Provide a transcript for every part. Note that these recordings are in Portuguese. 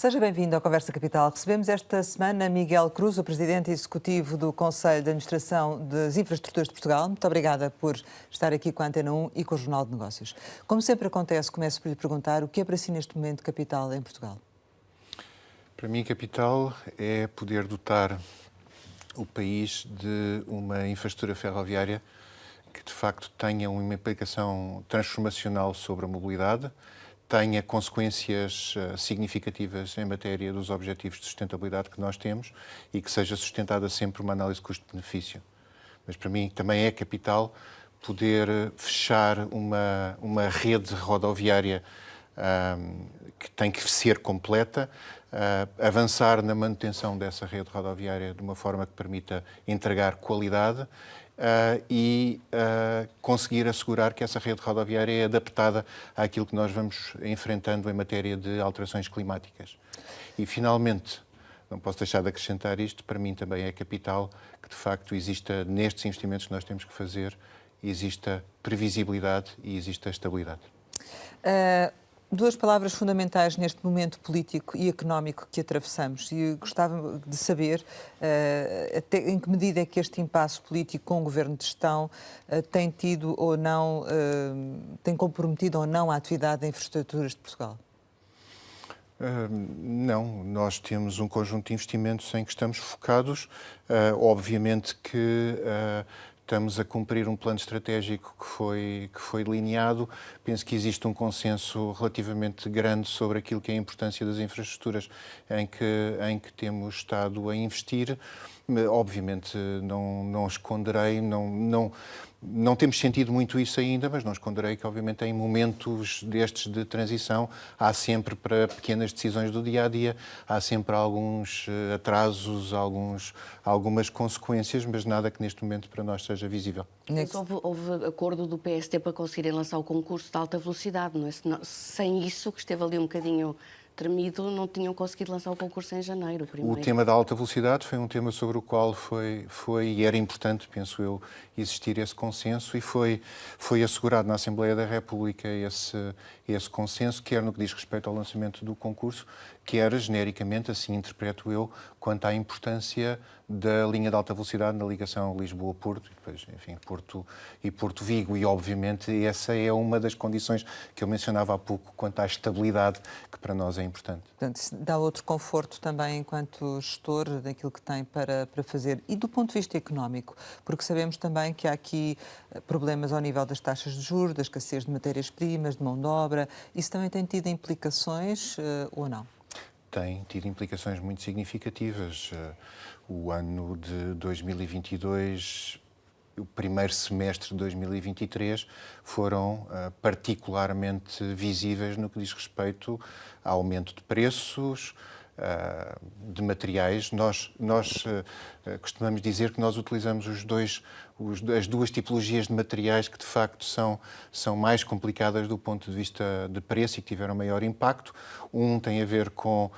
Seja bem-vindo à Conversa Capital. Recebemos esta semana Miguel Cruz, o Presidente Executivo do Conselho de Administração das Infraestruturas de Portugal. Muito obrigada por estar aqui com a Antena 1 e com o Jornal de Negócios. Como sempre acontece, começo por lhe perguntar o que é para si neste momento capital em Portugal? Para mim, capital é poder dotar o país de uma infraestrutura ferroviária que, de facto, tenha uma implicação transformacional sobre a mobilidade, tenha consequências significativas em matéria dos objetivos de sustentabilidade que nós temos e que seja sustentada sempre uma análise custo-benefício. Mas para mim também é capital poder fechar uma rede rodoviária que tem que ser completa, avançar na manutenção dessa rede rodoviária de uma forma que permita entregar qualidade e conseguir assegurar que essa rede rodoviária é adaptada àquilo que nós vamos enfrentando em matéria de alterações climáticas. E, finalmente, não posso deixar de acrescentar isto, para mim também é capital que, de facto, exista, nestes investimentos que nós temos que fazer, exista previsibilidade e exista estabilidade. Duas palavras fundamentais neste momento político e económico que atravessamos, e gostava de saber até em que medida é que este impasse político com o Governo de Gestão tem tido ou não, tem comprometido ou não a atividade de infraestruturas de Portugal? Não, nós temos um conjunto de investimentos em que estamos focados. Obviamente que estamos a cumprir um plano estratégico que foi delineado. Penso que existe um consenso relativamente grande sobre aquilo que é a importância das infraestruturas em que temos estado a investir. Obviamente, não esconderei, não temos sentido muito isso ainda, mas não esconderei que, obviamente, em momentos destes de transição, há sempre, para pequenas decisões do dia-a-dia, há sempre alguns atrasos, algumas consequências, mas nada que neste momento para nós seja visível. Mas houve acordo do PST para conseguirem lançar o concurso de alta velocidade, não é? Sem isso, que esteve ali um bocadinho tremido, não tinham conseguido lançar o concurso em janeiro. O tema da alta velocidade foi um tema sobre o qual foi e era importante, penso eu, existir esse consenso e foi assegurado na Assembleia da República esse consenso, quer no que diz respeito ao lançamento do concurso, quer genericamente, assim interpreto eu, quanto à importância da linha de alta velocidade na ligação Lisboa-Porto e depois, enfim, Porto e Porto-Vigo. E, obviamente, essa é uma das condições que eu mencionava há pouco quanto à estabilidade, que para nós é importante. Portanto, isso dá outro conforto também enquanto gestor daquilo que tem para fazer. E do ponto de vista económico, porque sabemos também que há aqui problemas ao nível das taxas de juros, da escassez de matérias-primas, de mão de obra. Isso também tem tido implicações ou não? Tem tido implicações muito significativas. O ano de 2022, o primeiro semestre de 2023, foram particularmente visíveis no que diz respeito ao aumento de preços, de materiais. Nós costumamos dizer que nós utilizamos as duas tipologias de materiais que, de facto, são mais complicadas do ponto de vista de preço e que tiveram maior impacto. Um tem a ver com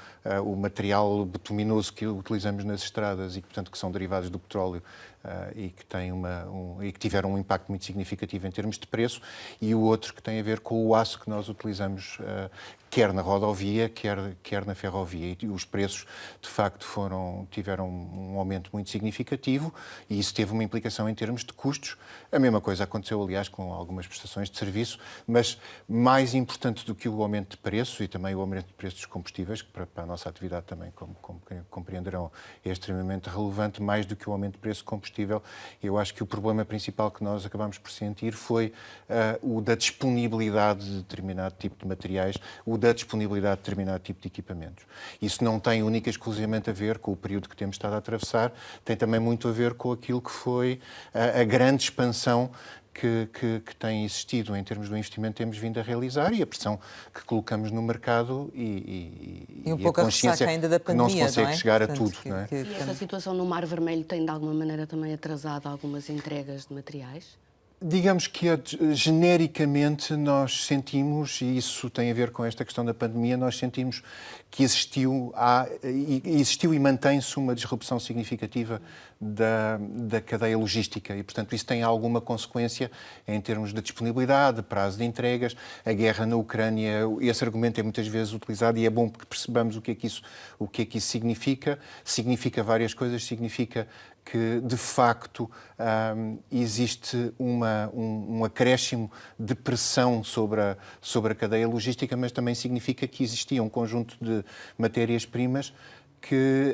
o material bituminoso que utilizamos nas estradas e, portanto, que são derivados do petróleo e que tiveram um impacto muito significativo em termos de preço, e o outro que tem a ver com o aço que nós utilizamos quer na rodovia, quer na ferrovia. E os preços, de facto, tiveram um aumento muito significativo e isso teve uma implicação em termos de custos. A mesma coisa aconteceu, aliás, com algumas prestações de serviço, mas mais importante do que o aumento de preço e também o aumento de preços dos combustíveis, que para a nossa atividade também, como compreenderão, é extremamente relevante, mais do que o aumento de preço de combustível, eu acho que o problema principal que nós acabamos por sentir foi o da disponibilidade de determinado tipo de materiais, o da disponibilidade de determinado tipo de equipamentos. Isso não tem única e exclusivamente a ver com o período que temos estado a atravessar, tem também muito a ver com aquilo que foi a grande expansão que tem existido em termos do investimento que temos vindo a realizar e a pressão que colocamos no mercado e um a pouco consciência ainda da pandemia, que não se consegue chegar a tudo. Que, não é? E essa situação no Mar Vermelho tem, de alguma maneira, também atrasado algumas entregas de materiais? Digamos que genericamente nós sentimos, e isso tem a ver com esta questão da pandemia, nós sentimos que existiu e mantém-se uma disrupção significativa da cadeia logística e, portanto, isso tem alguma consequência em termos de disponibilidade, de prazo de entregas. A guerra na Ucrânia, esse argumento é muitas vezes utilizado e é bom que percebamos o que é que isso significa. Significa várias coisas, significa que, de facto, existe um acréscimo de pressão sobre a cadeia logística, mas também significa que existia um conjunto de matérias-primas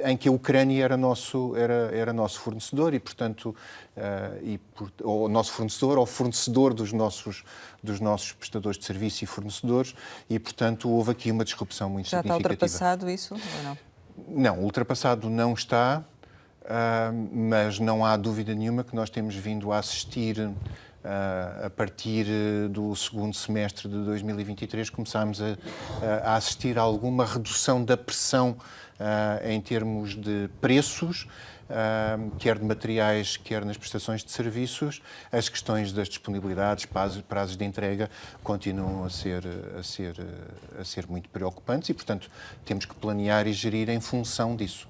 em que a Ucrânia era nosso fornecedor e, portanto, ou nosso fornecedor ou fornecedor dos nossos prestadores de serviço e fornecedores e, portanto, houve aqui uma disrupção muito significativa. Já está ultrapassado isso ou não? Não, ultrapassado não está. Mas não há dúvida nenhuma que nós temos vindo a assistir, a partir do segundo semestre de 2023, começámos a assistir a alguma redução da pressão em termos de preços, quer de materiais, quer nas prestações de serviços. As questões das disponibilidades, prazos de entrega, continuam a ser muito preocupantes e, portanto, temos que planear e gerir em função disso.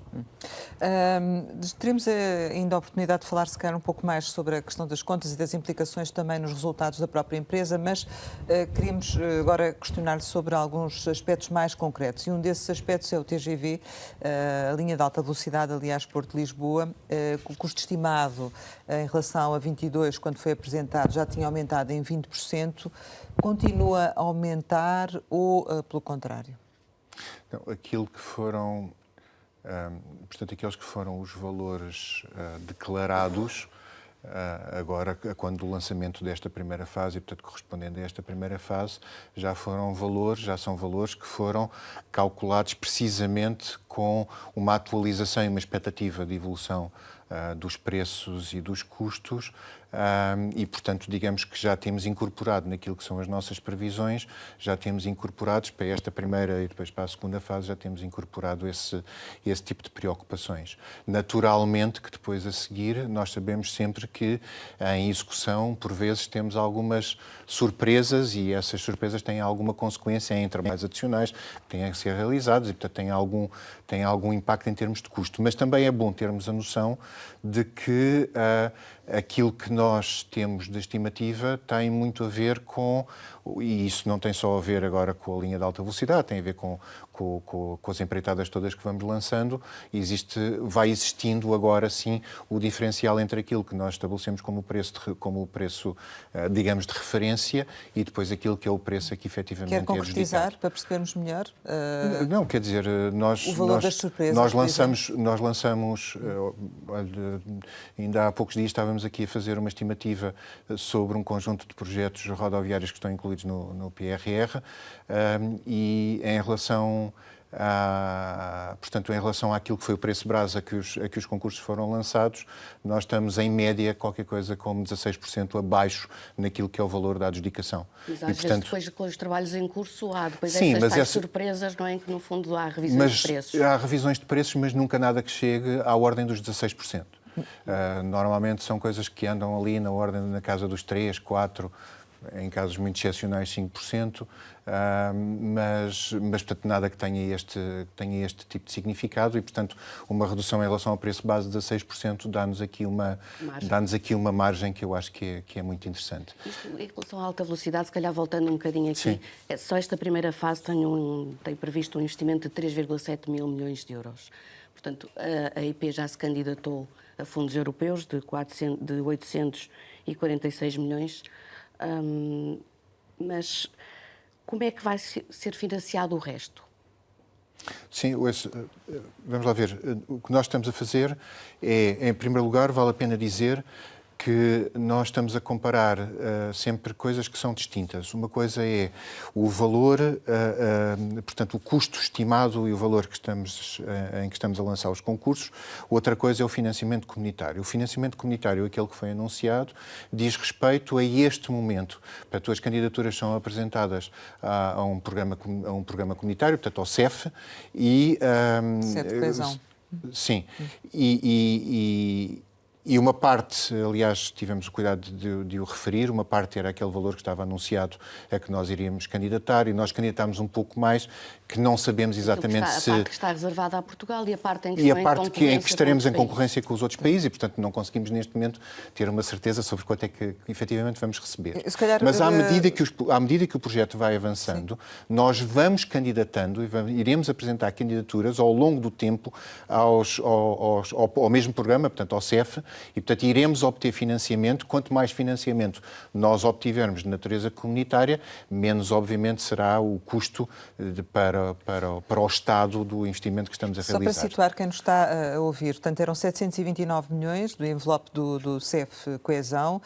Teremos ainda a oportunidade de falar, se calhar, um pouco mais sobre a questão das contas e das implicações também nos resultados da própria empresa, mas queríamos agora questionar-lhe sobre alguns aspectos mais concretos. E um desses aspectos é o TGV, a linha de alta velocidade, aliás, Porto-Lisboa. O custo estimado em relação a 22, quando foi apresentado, já tinha aumentado em 20%. Continua a aumentar ou, pelo contrário? Então, portanto, aqueles que foram os valores declarados agora, quando o lançamento desta primeira fase, e, portanto, correspondendo a esta primeira fase, já são valores que foram calculados precisamente com uma atualização e uma expectativa de evolução dos preços e dos custos e, portanto, digamos que já temos incorporado naquilo que são as nossas previsões, já temos incorporados para esta primeira e depois para a segunda fase, já temos incorporado esse tipo de preocupações. Naturalmente que depois a seguir nós sabemos sempre que em execução, por vezes, temos algumas surpresas e essas surpresas têm alguma consequência em trabalhos adicionais que têm que ser realizados e, portanto, têm algum impacto em termos de custo. Mas também é bom termos a noção de que aquilo que nós temos de estimativa tem muito a ver com, e isso não tem só a ver agora com a linha de alta velocidade, tem a ver com as empreitadas todas que vamos lançando. Vai existindo agora sim o diferencial entre aquilo que nós estabelecemos como preço, digamos, de referência e depois aquilo que é o preço que efetivamente é adjudicado. Quer concretizar para percebermos melhor? Não, quer dizer, o valor das surpresas, nós lançamos ainda há poucos dias estávamos aqui a fazer uma estimativa sobre um conjunto de projetos rodoviários que estão incluídos no PRR e em relação àquilo que foi o preço brasa a que os concursos foram lançados, nós estamos em média qualquer coisa como 16% abaixo naquilo que é o valor da adjudicação. Mas às vezes depois com os trabalhos em curso há depois sim, essas tais surpresas, não é? Que no fundo há revisões de preços. Há revisões de preços, mas nunca nada que chegue à ordem dos 16%. Normalmente são coisas que andam ali na casa dos 3%, 4%, em casos muito excepcionais 5%, mas portanto nada que tenha este tipo de significado e, portanto, uma redução em relação ao preço base de 16% dá-nos aqui uma margem que eu acho que é muito interessante. Isto, em relação à alta velocidade, se calhar voltando um bocadinho aqui, sim. Só esta primeira fase tem previsto um investimento de 3,7 mil milhões de euros. Portanto, a IP já se candidatou a fundos europeus de 846 milhões. Mas como é que vai ser financiado o resto? Sim, vamos lá ver. O que nós estamos a fazer é, em primeiro lugar, vale a pena dizer que nós estamos a comparar sempre coisas que são distintas. Uma coisa é o valor, portanto, o custo estimado e o valor em que estamos a lançar os concursos. Outra coisa é o financiamento comunitário. O financiamento comunitário, aquele que foi anunciado, diz respeito a este momento. Portanto, as candidaturas são apresentadas a um programa comunitário, portanto, ao CEF, e... CEF de coesão. Sim. E uma parte, aliás, tivemos o cuidado de o referir, uma parte era aquele valor que estava anunciado a que nós iríamos candidatar, e nós candidatámos um pouco mais, que não sabemos exatamente se... A parte que está reservada a Portugal e a parte em que, E a estão parte em que estaremos em com outros concorrência com os outros países e, portanto, não conseguimos neste momento ter uma certeza sobre quanto é que efetivamente vamos receber. Se calhar, Mas à medida que o projeto vai avançando, nós vamos candidatando e iremos apresentar candidaturas ao longo do tempo ao mesmo programa, portanto, ao CEF, e, portanto, iremos obter financiamento. Quanto mais financiamento nós obtivermos de natureza comunitária, menos, obviamente, será o custo para o Estado do investimento que estamos a realizar. Só para situar quem nos está a ouvir, portanto, eram 729 milhões do envelope do CEF Coesão,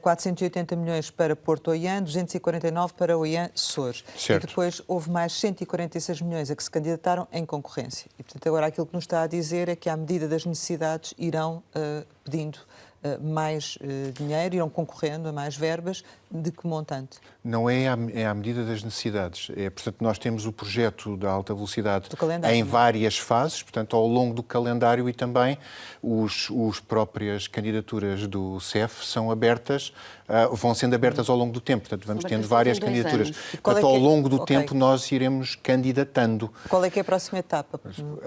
480 milhões para Porto Oiã, 249 para Oiã Açores. Certo. E depois houve mais 146 milhões a que se candidataram em concorrência. E, portanto, agora aquilo que nos está a dizer é que, à medida das necessidades, irão pedindo mais dinheiro, irão concorrendo a mais verbas. De que montante? Não é à medida das necessidades. Portanto, nós temos o projeto da alta velocidade em várias fases, portanto, ao longo do calendário, e também as próprias candidaturas do CEF são abertas, vão sendo abertas ao longo do tempo. Portanto, vamos tendo várias candidaturas. Portanto, ao longo do tempo, nós iremos candidatando. Qual é que é a próxima etapa?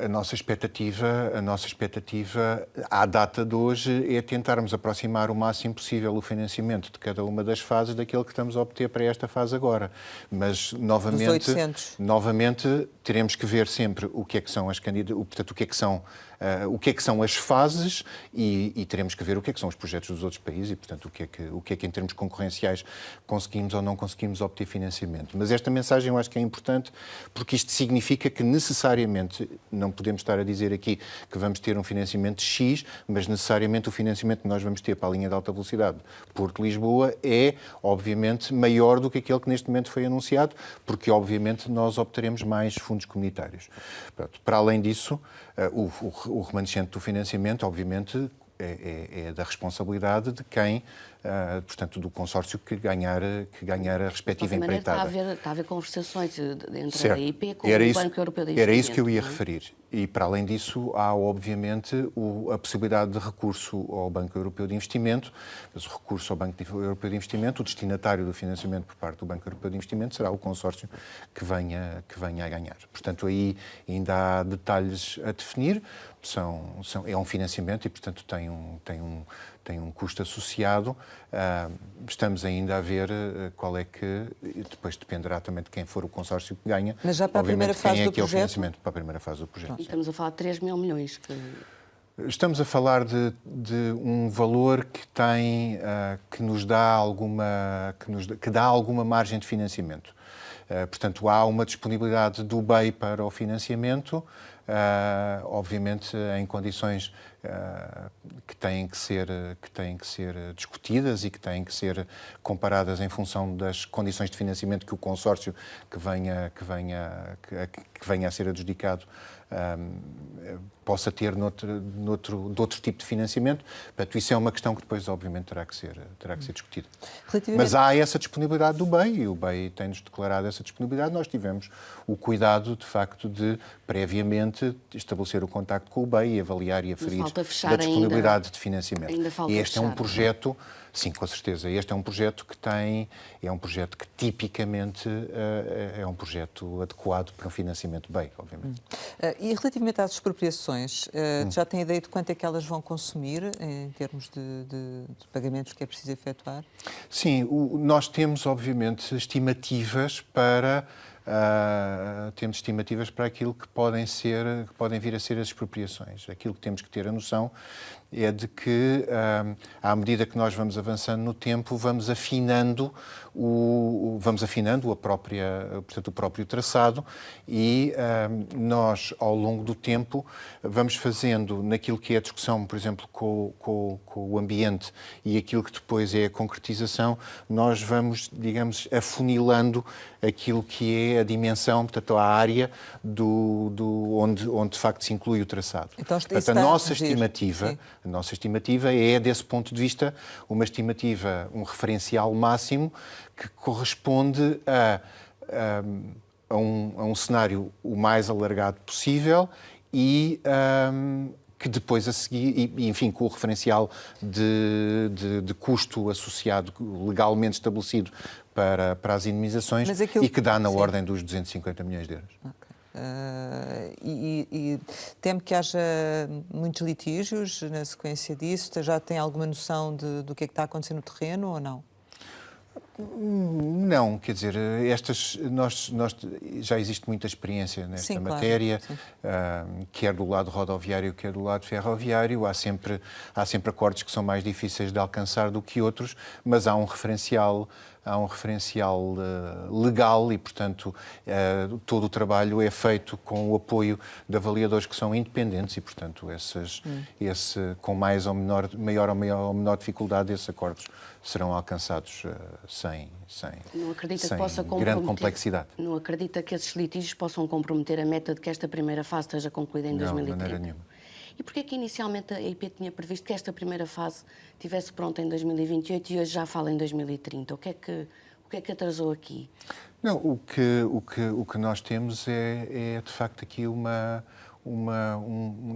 A nossa expectativa, à data de hoje, é tentarmos aproximar o máximo possível o financiamento de cada uma das fases daquilo que estamos a obter para esta fase agora. Mas, novamente, teremos que ver sempre o que é que são as candidaturas, portanto, o que é que são as fases, e teremos que ver o que é que são os projetos dos outros países e, portanto, o que é que em termos concorrenciais conseguimos ou não conseguimos obter financiamento. Mas esta mensagem eu acho que é importante, porque isto significa que necessariamente, não podemos estar a dizer aqui que vamos ter um financiamento X, mas necessariamente o financiamento que nós vamos ter para a linha de alta velocidade Porto-Lisboa é, obviamente, maior do que aquele que neste momento foi anunciado, porque, obviamente, nós obteremos mais fundos comunitários. Pronto. Para além disso, o remanescente do financiamento, obviamente, é da responsabilidade de quem, portanto, do consórcio que ganhar a respectiva empreitada. Está a haver conversações entre certo. a EIP com o Banco Europeu de Investimento. Era isso que eu ia referir. E, para além disso, há, obviamente, a possibilidade de recurso ao Banco Europeu de Investimento. Mas o recurso ao Banco Europeu de Investimento, o destinatário do financiamento por parte do Banco Europeu de Investimento, será o consórcio que venha a ganhar. Portanto, aí ainda há detalhes a definir. É um financiamento e, portanto, tem um custo associado. Estamos ainda a ver qual é que... Depois dependerá também de quem for o consórcio que ganha. Mas já para a primeira fase do projeto? O financiamento para a primeira fase do projeto. E estamos a falar de 3 mil milhões. Estamos a falar de um valor que nos dá que dá alguma margem de financiamento. Portanto, há uma disponibilidade do BEI para o financiamento, obviamente em condições que têm que ser discutidas e que têm que ser comparadas em função das condições de financiamento que o consórcio que venha a ser adjudicado possa ter de outro tipo de financiamento. Portanto, isso é uma questão que depois, obviamente, terá que ser discutida. Mas há essa disponibilidade do BEI, e o BEI tem-nos declarado essa disponibilidade. Nós tivemos o cuidado, de facto, de previamente estabelecer o contacto com o BEI e avaliar e aferir a disponibilidade de financiamento. E este é um projeto... Sim, com certeza. Este é um projeto que tipicamente é um projeto adequado para um financiamento BEI, obviamente. E relativamente às expropriações, já tem ideia de quanto é que elas vão consumir em termos de pagamentos que é preciso efetuar? Sim, nós temos, obviamente, estimativas para aquilo que podem vir a ser as expropriações. Aquilo que temos que ter a noção é de que, à medida que nós vamos avançando no tempo, vamos afinando o próprio traçado e nós, ao longo do tempo, vamos fazendo naquilo que é a discussão, por exemplo, com o ambiente e aquilo que depois é a concretização, nós vamos, digamos, afunilando aquilo que é a dimensão, portanto, a área onde de facto se inclui o traçado. Então, portanto, a nossa estimativa é, desse ponto de vista, uma estimativa, um referencial máximo que corresponde a um cenário o mais alargado possível e que depois a seguir, e, enfim, com o referencial de custo associado, legalmente estabelecido para as indemnizações, e que dá na ordem dos 250 milhões de euros. Ok. E temo que haja muitos litígios na sequência disso? Já tem alguma noção do que é que está a acontecer no terreno ou não? Não, quer dizer, nós já existe muita experiência nesta Sim, claro, matéria, sim. Quer do lado rodoviário, quer do lado ferroviário. Há sempre acordos que são mais difíceis de alcançar do que outros, mas há um referencial legal e, portanto, todo o trabalho é feito com o apoio de avaliadores que são independentes e, portanto, com maior ou menor dificuldade, esses acordos serão alcançados sem Não acredita que possa grande complexidade. Não acredita que esses litígios possam comprometer a meta de que esta primeira fase esteja concluída em 2030? Não, de maneira nenhuma. E porquê que inicialmente a EIP tinha previsto que esta primeira fase estivesse pronta em 2028 e hoje já fala em 2030? O que é que atrasou aqui? Não, o que nós temos é de facto aqui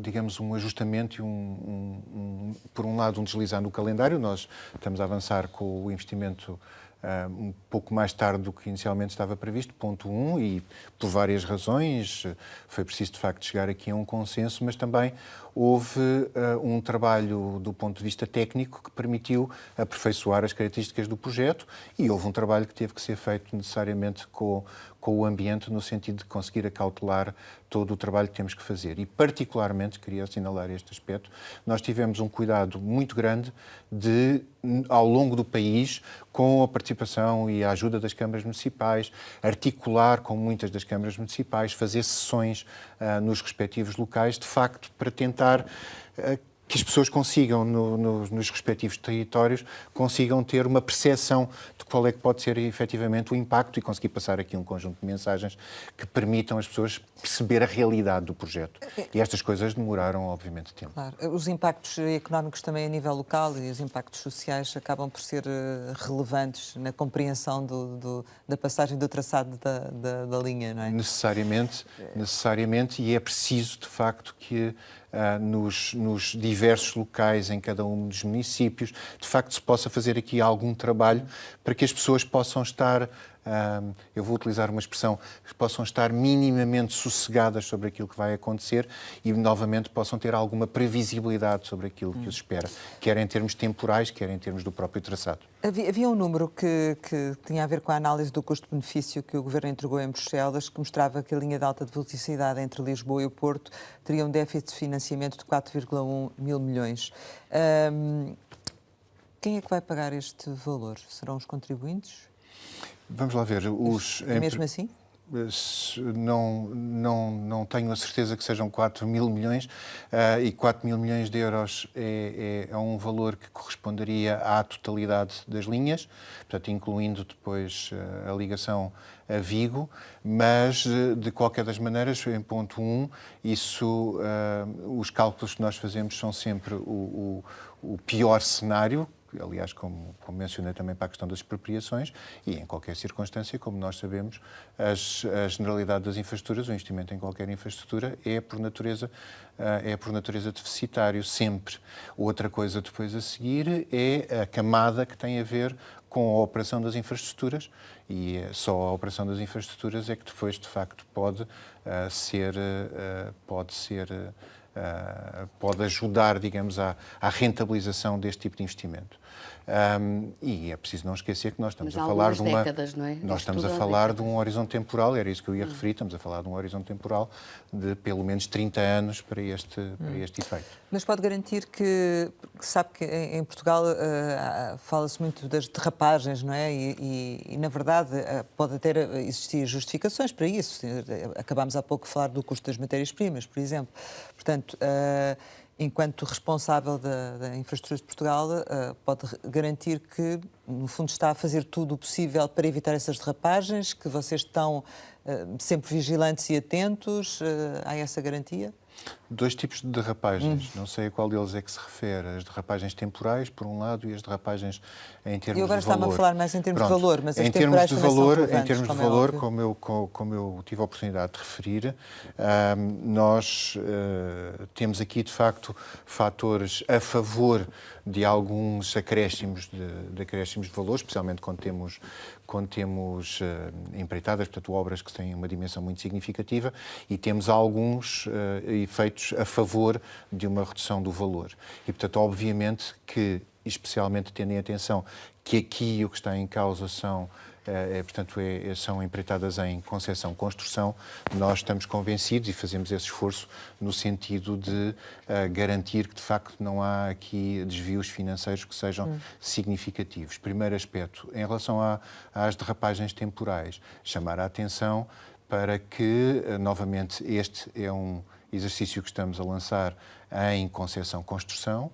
digamos, um ajustamento e por um lado, um deslizar no calendário. Nós estamos a avançar com o investimento um pouco mais tarde do que inicialmente estava previsto, ponto 1, e por várias razões. Foi preciso, de facto, chegar aqui a um consenso, mas também houve um trabalho do ponto de vista técnico que permitiu aperfeiçoar as características do projeto, e houve um trabalho que teve que ser feito necessariamente com o ambiente, no sentido de conseguir acautelar todo o trabalho que temos que fazer. E, particularmente, queria assinalar este aspecto, nós tivemos um cuidado muito grande de, ao longo do país, com a participação e a ajuda das câmaras municipais, articular com muitas das câmaras municipais, fazer sessões nos respectivos locais, de facto, para tentar que as pessoas consigam, nos respectivos territórios, consigam ter uma percepção de qual é que pode ser efetivamente o impacto e conseguir passar aqui um conjunto de mensagens que permitam às pessoas perceber a realidade do projeto. E estas coisas demoraram, obviamente, tempo. Claro. Os impactos económicos também a nível local e os impactos sociais acabam por ser relevantes na compreensão da passagem do traçado da linha, não é? Necessariamente, e é preciso, de facto, que nos diversos locais, em cada um dos municípios, de facto se possa fazer aqui algum trabalho para que as pessoas possam estar, eu vou utilizar uma expressão, possam estar minimamente sossegadas sobre aquilo que vai acontecer e, novamente, possam ter alguma previsibilidade sobre aquilo que os espera, quer em termos temporais, quer em termos do próprio traçado. Havia um número que tinha a ver com a análise do custo-benefício que o Governo entregou em Bruxelas, que mostrava que a linha de alta velocidade entre Lisboa e o Porto teria um déficit de financiamento de 4,1 mil milhões. Quem é que vai pagar este valor? Serão os contribuintes? Vamos lá ver. Mesmo assim? Não tenho a certeza que sejam 4 mil milhões e 4 mil milhões de euros é um valor que corresponderia à totalidade das linhas, portanto, incluindo depois a ligação a Vigo, mas, de qualquer das maneiras, em ponto 1, os cálculos que nós fazemos são sempre o pior cenário, aliás, como mencionei também para a questão das expropriações, e em qualquer circunstância, como nós sabemos, a generalidade das infraestruturas, o investimento em qualquer infraestrutura é por natureza deficitário, sempre. Outra coisa depois a seguir é a camada que tem a ver com a operação das infraestruturas, e só a operação das infraestruturas é que depois, de facto, pode ajudar, digamos, à rentabilização deste tipo de investimento. E é preciso não esquecer que nós estamos a falar de décadas, não é? Nós estamos a falar de um horizonte temporal, era isso que eu ia referir, estamos a falar de um horizonte temporal de pelo menos 30 anos para este efeito. Mas pode garantir que sabe que em Portugal fala-se muito das derrapagens, não é? E na verdade, pode até existir justificações para isso. Acabámos há pouco de falar do custo das matérias-primas, por exemplo. Portanto, enquanto responsável da infraestrutura de Portugal, pode garantir que, no fundo, está a fazer tudo o possível para evitar essas derrapagens, que vocês estão sempre vigilantes e atentos? Há essa garantia? Dois tipos de derrapagens, não sei a qual deles é que se refere. As derrapagens temporais, por um lado, e as derrapagens em termos de valor. E agora está-me a falar mais em termos de valor, mas as em temporais termos de também são valor, relevantes, em termos de como é valor, óbvio. como eu tive a oportunidade de referir, nós temos aqui, de facto, fatores a favor de alguns acréscimos de valor, especialmente quando temos empreitadas, portanto, obras que têm uma dimensão muito significativa, e temos alguns efeitos a favor de uma redução do valor. E, portanto, obviamente que, especialmente tendo em atenção que aqui o que está em causa são empreitadas em concessão-construção, nós estamos convencidos e fazemos esse esforço no sentido de garantir que, de facto, não há aqui desvios financeiros que sejam significativos. Primeiro aspecto, em relação às derrapagens temporais, chamar a atenção para que, novamente, este é um exercício que estamos a lançar em concessão-construção.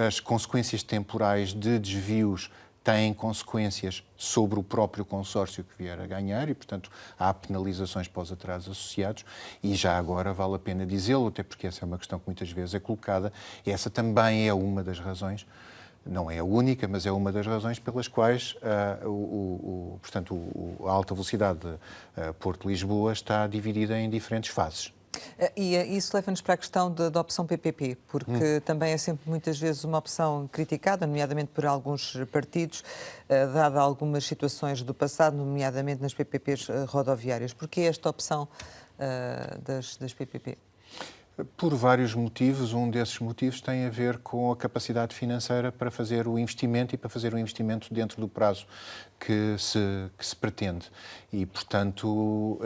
As consequências temporais de desvios têm consequências sobre o próprio consórcio que vier a ganhar e, portanto, há penalizações para os atrasos associados e já agora vale a pena dizê-lo, até porque essa é uma questão que muitas vezes é colocada. Essa também é uma das razões, não é a única, mas é uma das razões pelas quais portanto, a alta velocidade Porto-Lisboa está dividida em diferentes fases. E isso leva-nos para a questão da opção PPP, porque também é sempre muitas vezes uma opção criticada, nomeadamente por alguns partidos, dada algumas situações do passado, nomeadamente nas PPPs rodoviárias. Porquê esta opção das PPP? Por vários motivos. Um desses motivos tem a ver com a capacidade financeira para fazer o investimento e para fazer o investimento dentro do prazo que se pretende. E, portanto,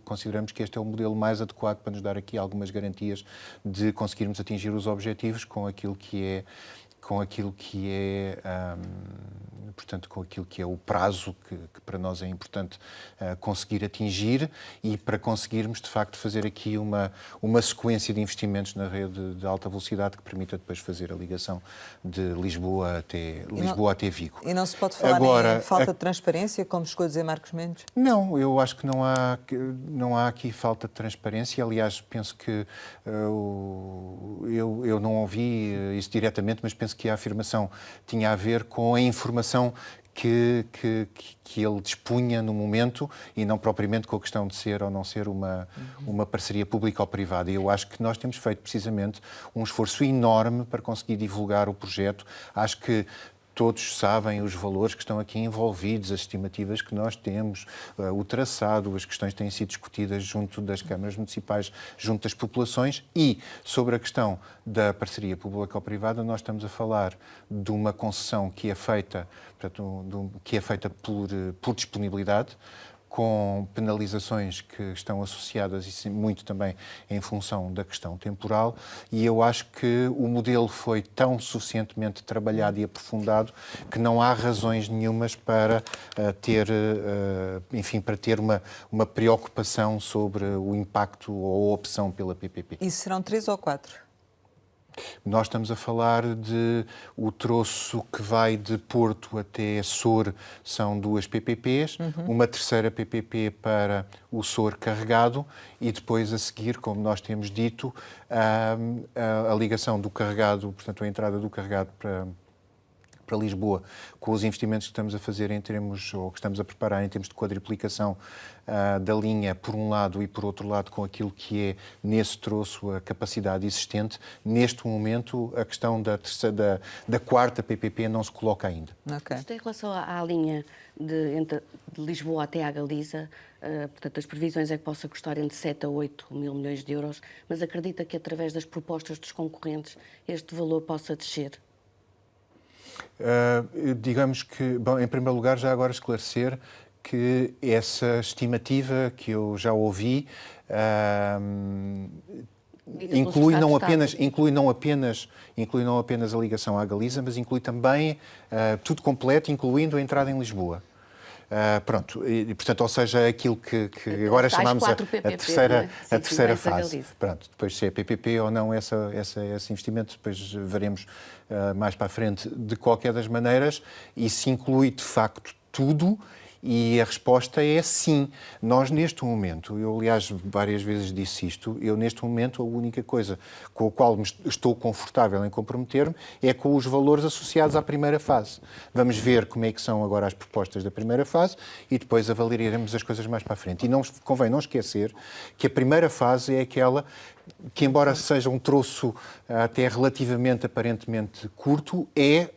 consideramos que este é o modelo mais adequado para nos dar aqui algumas garantias de conseguirmos atingir os objetivos com aquilo que é o prazo que para nós é importante conseguir atingir e para conseguirmos, de facto, fazer aqui uma sequência de investimentos na rede de alta velocidade que permita depois fazer a ligação de Lisboa até Vigo. E não se pode falar em falta de transparência, como chegou a dizer Marcos Mendes? Não, eu acho que não há aqui falta de transparência. Aliás, penso que eu não ouvi isso diretamente, mas penso que a afirmação tinha a ver com a informação que ele dispunha no momento e não propriamente com a questão de ser ou não ser uma parceria pública ou privada. E eu acho que nós temos feito precisamente um esforço enorme para conseguir divulgar o projeto. Acho que todos sabem os valores que estão aqui envolvidos, as estimativas que nós temos, o traçado, as questões têm sido discutidas junto das câmaras municipais, junto das populações e, sobre a questão da parceria público-privada, nós estamos a falar de uma concessão que é feita, portanto, por disponibilidade, com penalizações que estão associadas e muito também em função da questão temporal, e eu acho que o modelo foi tão suficientemente trabalhado e aprofundado que não há razões nenhumas para ter uma preocupação sobre o impacto ou a opção pela PPP. E serão 3 ou 4? Nós estamos a falar de o troço que vai de Porto até Sor, são 2 PPPs, uma terceira PPP para o Sor carregado e depois a seguir, como nós temos dito, a ligação do carregado, portanto a entrada do carregado para Lisboa, com os investimentos que estamos a fazer ou que estamos a preparar em termos de quadriplicação da linha, por um lado, e por outro lado, com aquilo que é, nesse troço, a capacidade existente. Neste momento, a questão da quarta PPP não se coloca ainda. Okay. Isto em relação à linha de Lisboa até à Galiza, portanto, as previsões é que possa custar entre 7 a 8 mil milhões de euros, mas acredita que, através das propostas dos concorrentes, este valor possa descer? Digamos que, bom, em primeiro lugar, já agora esclarecer que essa estimativa que eu já ouvi inclui não apenas a ligação à Galiza, mas inclui também tudo completo, incluindo a entrada em Lisboa. Portanto, ou seja, aquilo que agora chamamos a terceira fase. Pronto, depois se é PPP ou não esse investimento, depois veremos mais para a frente. De qualquer das maneiras, isso inclui de facto tudo E a resposta é sim. Nós, neste momento, eu, aliás, várias vezes disse isto, eu, neste momento, a única coisa com a qual estou confortável em comprometer-me é com os valores associados à primeira fase. Vamos ver como é que são agora as propostas da primeira fase e depois avaliaremos as coisas mais para a frente. E não convém não esquecer que a primeira fase é aquela que, embora seja um troço até relativamente, aparentemente curto, é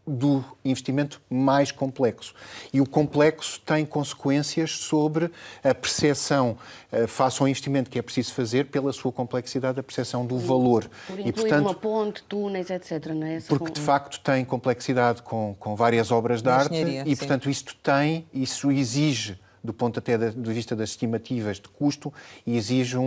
do investimento mais complexo. E o complexo tem consequências sobre a percepção face ao investimento que é preciso fazer pela sua complexidade, a percepção do valor. Por incluir uma ponte, túneis, etc. Não é? Porque, de facto, tem complexidade com várias obras de arte e, portanto, isso exige, do ponto até de vista das estimativas de custo, e exige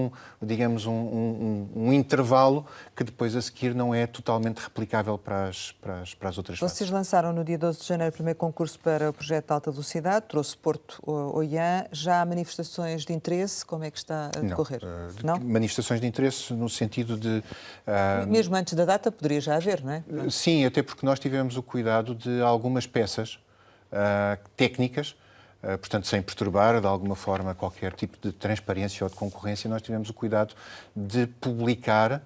digamos, um intervalo que depois a seguir não é totalmente replicável para as outras fases. Vocês lançaram no dia 12 de janeiro o primeiro concurso para o projeto de alta velocidade, trouxe Porto-Oiã. Já há manifestações de interesse? Como é que está a decorrer? Não? Manifestações de interesse no sentido de... Mesmo antes da data poderia já haver, não é? Sim, até porque nós tivemos o cuidado de algumas peças técnicas, portanto, sem perturbar de alguma forma qualquer tipo de transparência ou de concorrência, nós tivemos o cuidado de publicar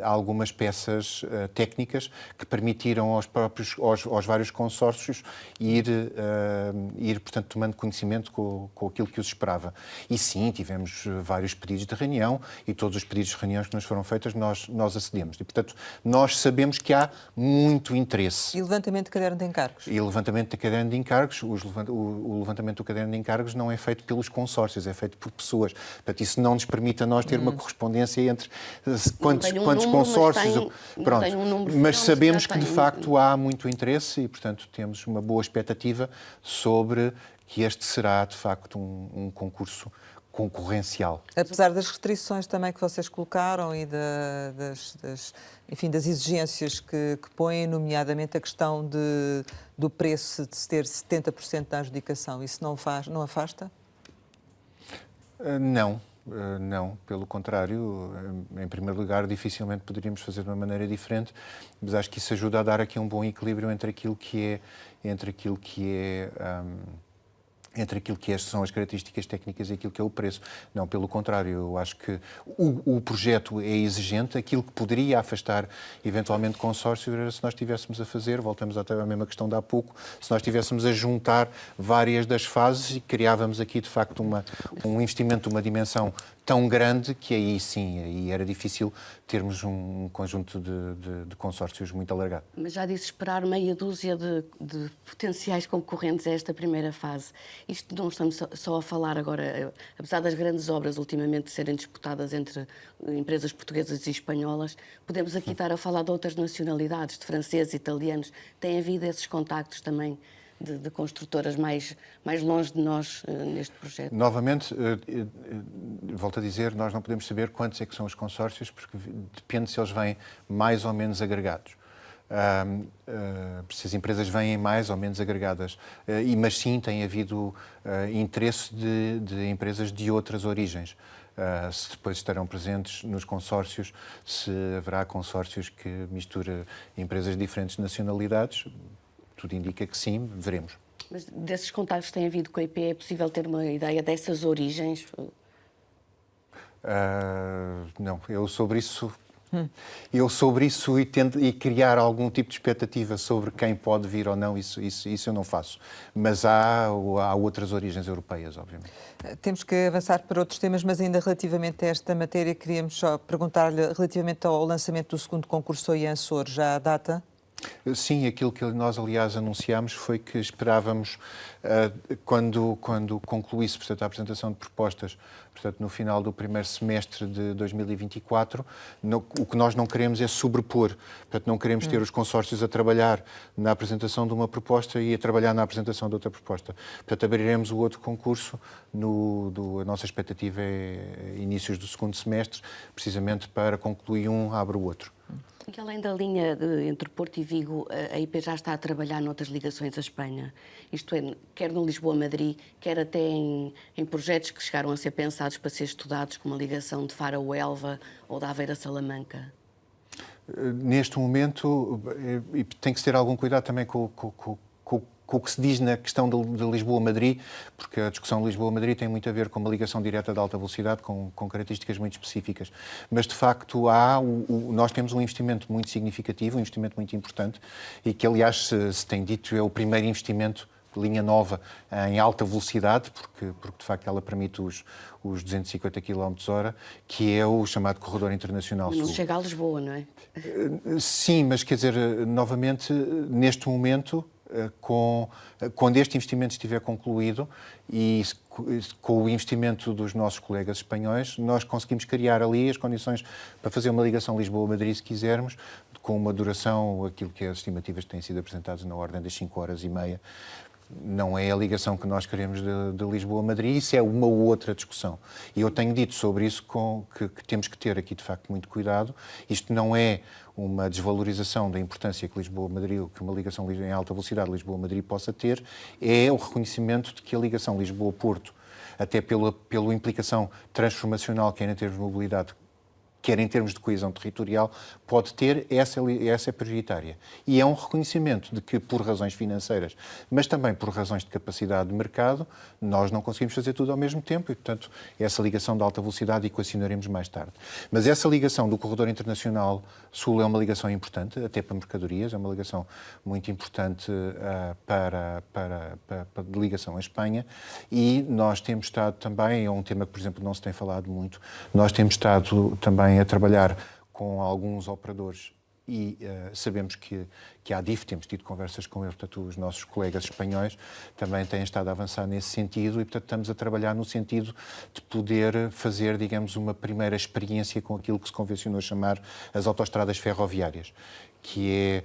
algumas peças técnicas que permitiram aos vários consórcios ir, portanto, tomando conhecimento com aquilo que os esperava. E sim, tivemos vários pedidos de reunião e todos os pedidos de reuniões que nos foram feitos nós acedemos. E, portanto, nós sabemos que há muito interesse. E levantamento de caderno de encargos? E levantamento de caderno de encargos, o levantamento do caderno de encargos não é feito pelos consórcios, é feito por pessoas. Portanto, isso não nos permite a nós ter uma correspondência entre quantos consórcios... Mas sabemos que, de facto, há muito interesse e, portanto, temos uma boa expectativa sobre que este será, de facto, um concurso concorrencial. Apesar das restrições também que vocês colocaram e das exigências que põem, nomeadamente a questão do preço de se ter 70% da adjudicação, isso não afasta? Não, pelo contrário, em primeiro lugar, dificilmente poderíamos fazer de uma maneira diferente, mas acho que isso ajuda a dar aqui um bom equilíbrio entre aquilo que são as características técnicas e aquilo que é o preço. Não, pelo contrário, eu acho que o projeto é exigente, aquilo que poderia afastar eventualmente consórcios era se nós estivéssemos a fazer, voltamos até à mesma questão de há pouco, se nós estivéssemos a juntar várias das fases e criávamos aqui de facto um investimento de uma dimensão tão grande que aí sim, aí era difícil termos um conjunto de consórcios muito alargado. Mas já disse esperar meia dúzia de potenciais concorrentes a esta primeira fase. Isto não estamos só a falar agora, apesar das grandes obras ultimamente serem disputadas entre empresas portuguesas e espanholas, podemos aqui estar a falar de outras nacionalidades, de franceses, italianos. Tem havido esses contactos também de construtoras mais longe de nós neste projeto? Novamente, volto a dizer, nós não podemos saber quantos é que são os consórcios, porque depende se eles vêm mais ou menos agregados. Se as empresas vêm mais ou menos agregadas, mas sim tem havido interesse de empresas de outras origens. Se depois estarão presentes nos consórcios, se haverá consórcios que mistura empresas de diferentes nacionalidades, tudo indica que sim, veremos. Mas desses contactos que têm havido com a IP, é possível ter uma ideia dessas origens? Não, eu sobre isso e criar algum tipo de expectativa sobre quem pode vir ou não, isso eu não faço. Mas há outras origens europeias, obviamente. Temos que avançar para outros temas, mas ainda relativamente a esta matéria, queríamos só perguntar-lhe relativamente ao lançamento do segundo concurso Oiã Açores, já a data? Sim, aquilo que nós, aliás, anunciámos foi que esperávamos, quando concluísse, portanto, a apresentação de propostas, portanto, no final do primeiro semestre de 2024, o que nós não queremos é sobrepor. Portanto, não queremos ter os consórcios a trabalhar na apresentação de uma proposta e a trabalhar na apresentação de outra proposta. Portanto, abriremos o outro concurso, a nossa expectativa é inícios do segundo semestre, precisamente para concluir abre o outro. E além da linha entre Porto e Vigo, a IP já está a trabalhar noutras ligações à Espanha. Isto é, quer no Lisboa-Madrid, quer até em projetos que chegaram a ser pensados para ser estudados, como a ligação de Faro a Huelva ou da Aveiro a Salamanca. Neste momento, tem que se ter algum cuidado também com com o que se diz na questão de Lisboa-Madrid, porque a discussão de Lisboa-Madrid tem muito a ver com uma ligação direta de alta velocidade, com características muito específicas. Mas, de facto, nós temos um investimento muito significativo, um investimento muito importante, e que, aliás, se tem dito, é o primeiro investimento de linha nova em alta velocidade, porque de facto ela permite os 250 km/h, que é o chamado Corredor Internacional Sul. Não chega a Lisboa, não é? Sim, mas quer dizer, novamente, neste momento, quando este investimento estiver concluído e com o investimento dos nossos colegas espanhóis, nós conseguimos criar ali as condições para fazer uma ligação Lisboa-Madrid, se quisermos, com uma duração, aquilo que as estimativas têm sido apresentadas na ordem das 5 horas e meia. Não é a ligação que nós queremos de Lisboa a Madrid, isso é uma outra discussão. E eu tenho dito sobre isso que temos que ter aqui, de facto, muito cuidado. Isto não é uma desvalorização da importância que Lisboa-Madrid, que uma ligação em alta velocidade Lisboa-Madrid possa ter, é o reconhecimento de que a ligação Lisboa-Porto, até pela implicação transformacional, quer em termos de mobilidade, quer em termos de coesão territorial, pode ter, essa é prioritária. E é um reconhecimento de que, por razões financeiras, mas também por razões de capacidade de mercado, nós não conseguimos fazer tudo ao mesmo tempo e, portanto, essa ligação de alta velocidade equacionaremos mais tarde. Mas essa ligação do Corredor Internacional Sul é uma ligação importante, até para mercadorias, é uma ligação muito importante de ligação à Espanha, e nós temos estado também, é um tema que, por exemplo, não se tem falado muito, nós temos estado também a trabalhar com alguns operadores e sabemos que a ADIF, temos tido conversas com eles, portanto, os nossos colegas espanhóis também têm estado a avançar nesse sentido e, portanto, estamos a trabalhar no sentido de poder fazer, digamos, uma primeira experiência com aquilo que se convencionou chamar as autoestradas ferroviárias, que é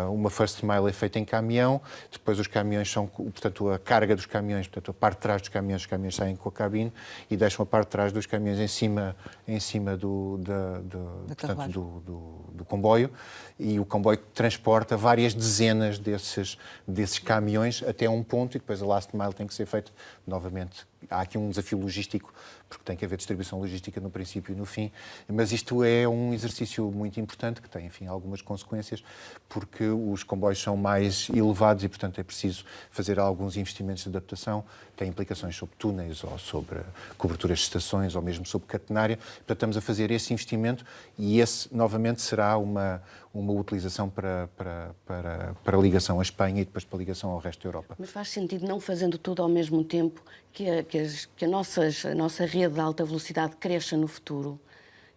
uma first mile é feita em caminhão, depois os caminhões são, portanto, a carga dos caminhões, portanto, a parte de trás dos caminhões, os caminhões saem com a cabine e deixam a parte de trás dos caminhões em cima do comboio, e o comboio transporta várias dezenas desses caminhões até um ponto, e depois a last mile tem que ser feita novamente. Há aqui um desafio logístico, porque tem que haver distribuição logística no princípio e no fim, mas isto é um exercício muito importante que tem, enfim, algumas consequências, porque os comboios são mais elevados e, portanto, é preciso fazer alguns investimentos de adaptação, tem implicações sobre túneis ou sobre coberturas de estações ou mesmo sobre catenária. Portanto, estamos a fazer esse investimento e esse, novamente, será uma utilização para ligação à Espanha e depois para ligação ao resto da Europa. Mas faz sentido, não fazendo tudo ao mesmo tempo, que a nossa rede de alta velocidade cresça no futuro?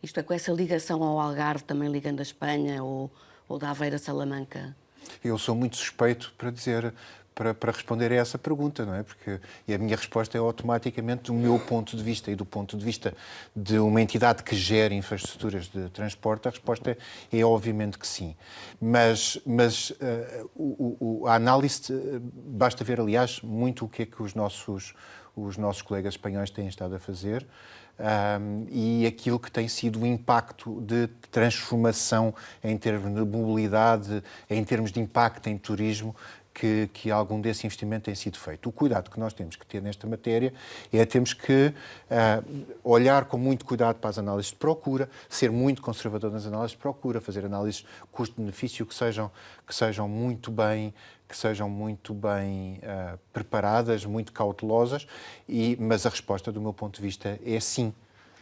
Isto é, com essa ligação ao Algarve, também ligando a Espanha, ou da Aveiro a Salamanca? Eu sou muito suspeito para dizer, para responder a essa pergunta, não é? Porque a minha resposta é automaticamente do meu ponto de vista e do ponto de vista de uma entidade que gera infraestruturas de transporte, a resposta é obviamente que sim. Mas a análise, basta ver, aliás, muito o que é que os nossos colegas espanhóis têm estado a fazer. E aquilo que tem sido o impacto de transformação em termos de mobilidade, em termos de impacto em turismo, que algum desse investimento tem sido feito. O cuidado que nós temos que ter nesta matéria é termos que olhar com muito cuidado para as análises de procura, ser muito conservador nas análises de procura, fazer análises custo-benefício que sejam muito bem preparadas, muito cautelosas, mas a resposta, do meu ponto de vista, é sim.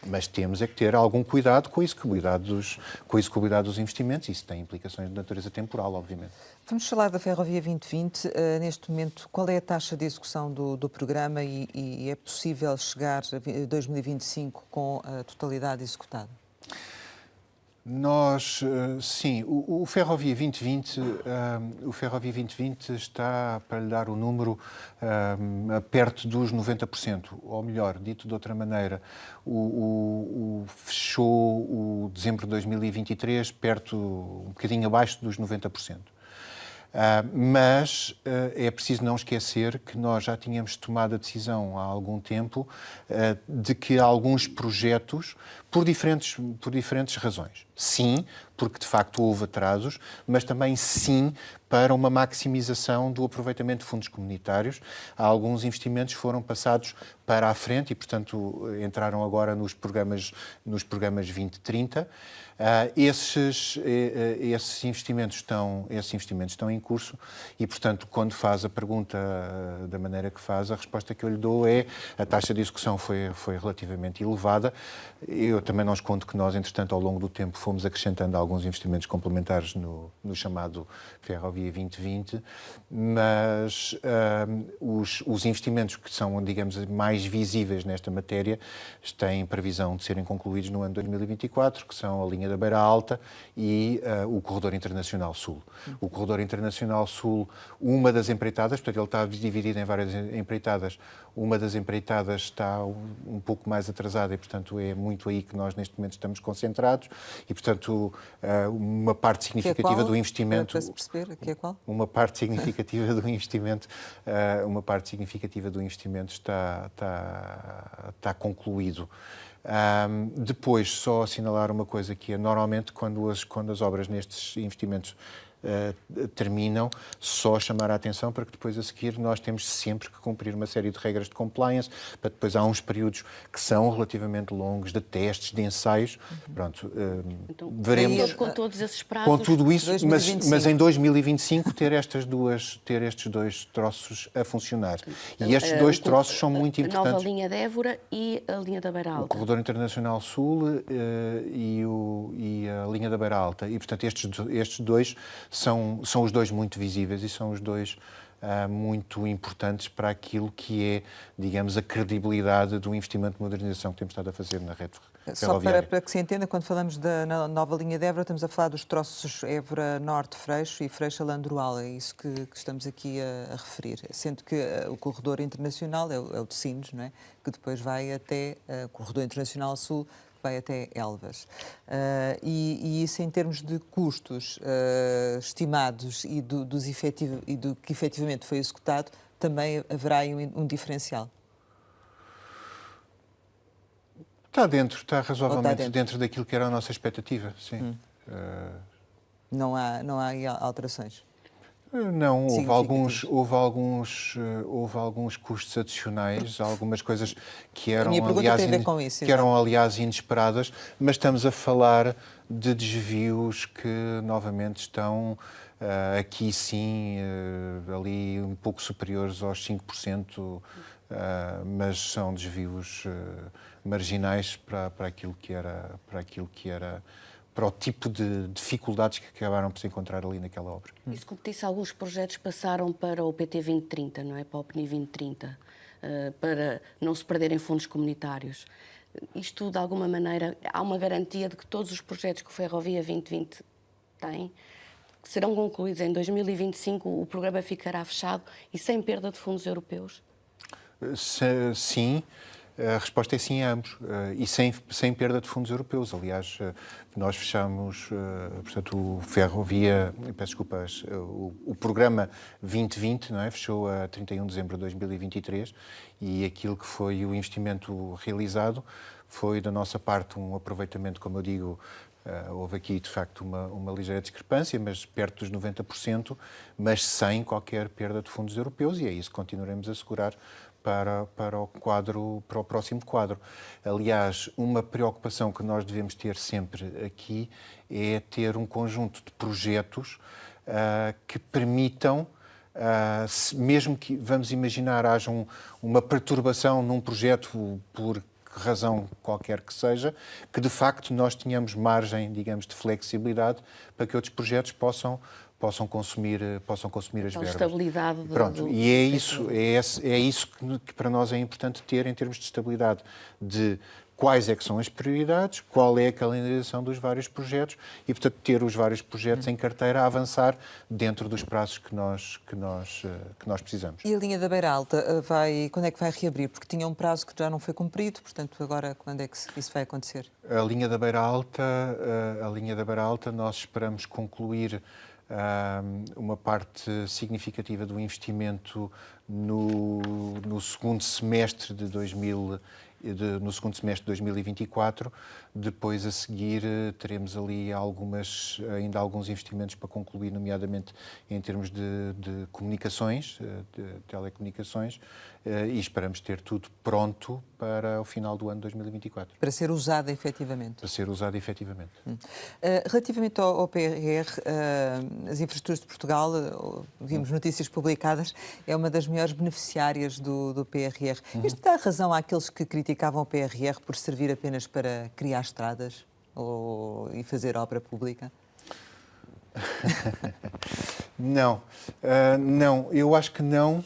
Mas temos é que ter algum cuidado com isso, com o cuidado dos investimentos. Isso tem implicações de natureza temporal, obviamente. Vamos falar da Ferrovia 2020. Neste momento, qual é a taxa de execução do programa e é possível chegar a 2025 com a totalidade executada? Sim, o Ferrovia 2020 está, para lhe dar o número, perto dos 90%, ou melhor, dito de outra maneira, fechou o dezembro de 2023 um bocadinho abaixo dos 90%. Mas é preciso não esquecer que nós já tínhamos tomado a decisão há algum tempo de que alguns projetos por diferentes razões. Sim, porque de facto houve atrasos, mas também sim para uma maximização do aproveitamento de fundos comunitários. Alguns investimentos foram passados para a frente e, portanto, entraram agora nos programas 2030. Esses investimentos estão em curso e, portanto, quando faz a pergunta da maneira que faz, a resposta que eu lhe dou é a taxa de execução foi relativamente elevada. Eu também não escondo que nós, entretanto, ao longo do tempo, fomos acrescentando alguns investimentos complementares no chamado Ferrovia 2020, mas os investimentos que são, digamos, mais visíveis nesta matéria têm previsão de serem concluídos no ano 2024, que são a linha da Beira Alta e o Corredor Internacional Sul. O Corredor Internacional Sul, uma das empreitadas, portanto ele está dividido em várias empreitadas, uma das empreitadas está um pouco mais atrasada e, portanto, é muito aí que nós neste momento estamos concentrados e, portanto, uma parte significativa do investimento... Para se perceber, aqui é qual? Uma parte significativa do investimento, está concluído. Depois, só assinalar uma coisa que é, normalmente, quando as obras nestes investimentos terminam, só chamar a atenção para que depois a seguir nós temos sempre que cumprir uma série de regras de compliance, para depois há uns períodos que são relativamente longos de testes, de ensaios. Pronto, Então, veremos com todos esses prazos. com tudo isso, 2025. mas em 2025 ter estes dois troços a funcionar. E estes dois troços são muito A nova importantes. linha de Évora e a linha da Beira O Alta. Corredor Internacional Sul e a linha da Beira Alta. E, portanto, estes dois são os dois muito visíveis e são os dois muito importantes para aquilo que é, digamos, a credibilidade do investimento de modernização que temos estado a fazer na rede Só ferroviária. para que se entenda, quando falamos da nova linha de Évora, estamos a falar dos troços Évora Norte-Freixo e Freixo-Landroal, é isso que estamos aqui a referir. Sendo que o corredor internacional é o de Sines, não é? Que depois vai até o corredor internacional sul, vai até Elvas. E isso em termos de custos estimados e do que efetivamente foi executado, também haverá aí um diferencial. Está razoavelmente dentro daquilo que era a nossa expectativa, sim. Não há aí alterações. Não, houve alguns custos adicionais, algumas coisas que eram, A minha pergunta aliás, tem a ver com isso, que eram, aliás, inesperadas, mas estamos a falar de desvios que, novamente, estão aqui, sim, ali um pouco superiores aos 5%, mas são desvios marginais para aquilo que era para o tipo de dificuldades que acabaram por se encontrar ali naquela obra. Isso, como disse, alguns projetos passaram para o PT 2030, não é? Para o PNI 2030, para não se perderem fundos comunitários. Isto, de alguma maneira, há uma garantia de que todos os projetos que o Ferrovia 2020 tem que serão concluídos em 2025, o programa ficará fechado e sem perda de fundos europeus? Sim. A resposta é sim a ambos, e sem perda de fundos europeus. Aliás, nós fechamos, portanto, o Ferrovia, peço desculpas, o programa 2020, não é? Fechou a 31 de dezembro de 2023 e aquilo que foi o investimento realizado foi, da nossa parte, um aproveitamento, como eu digo, houve aqui, de facto, uma ligeira discrepância, mas perto dos 90%, mas sem qualquer perda de fundos europeus, e é isso que continuaremos a assegurar para o próximo quadro. Aliás, uma preocupação que nós devemos ter sempre aqui é ter um conjunto de projetos que permitam, mesmo que, vamos imaginar, haja uma perturbação num projeto por razão qualquer que seja, que de facto nós tenhamos margem, digamos, de flexibilidade para que outros projetos possam consumir as verbas. Estabilidade Pronto, e é isso que para nós é importante ter em termos de estabilidade, de quais é que são as prioridades, qual é a calendarização dos vários projetos e, portanto, ter os vários projetos em carteira a avançar dentro dos prazos que nós precisamos. E a linha da Beira Alta, quando é que vai reabrir? Porque tinha um prazo que já não foi cumprido, portanto, agora quando é que isso vai acontecer? A linha da Beira Alta, nós esperamos concluir uma parte significativa do investimento no segundo semestre de 2024 no segundo semestre de 2024. Depois, a seguir, teremos ali ainda alguns investimentos para concluir, nomeadamente em termos de comunicações, de telecomunicações, e esperamos ter tudo pronto para o final do ano de 2024. Para ser usada efetivamente. Para ser usado efetivamente. Relativamente ao PRR, as infraestruturas de Portugal, vimos notícias publicadas, é uma das maiores beneficiárias do PRR. Isto dá razão àqueles que criticavam o PRR por servir apenas para criar estradas e fazer obra pública? Não, não, eu acho que não.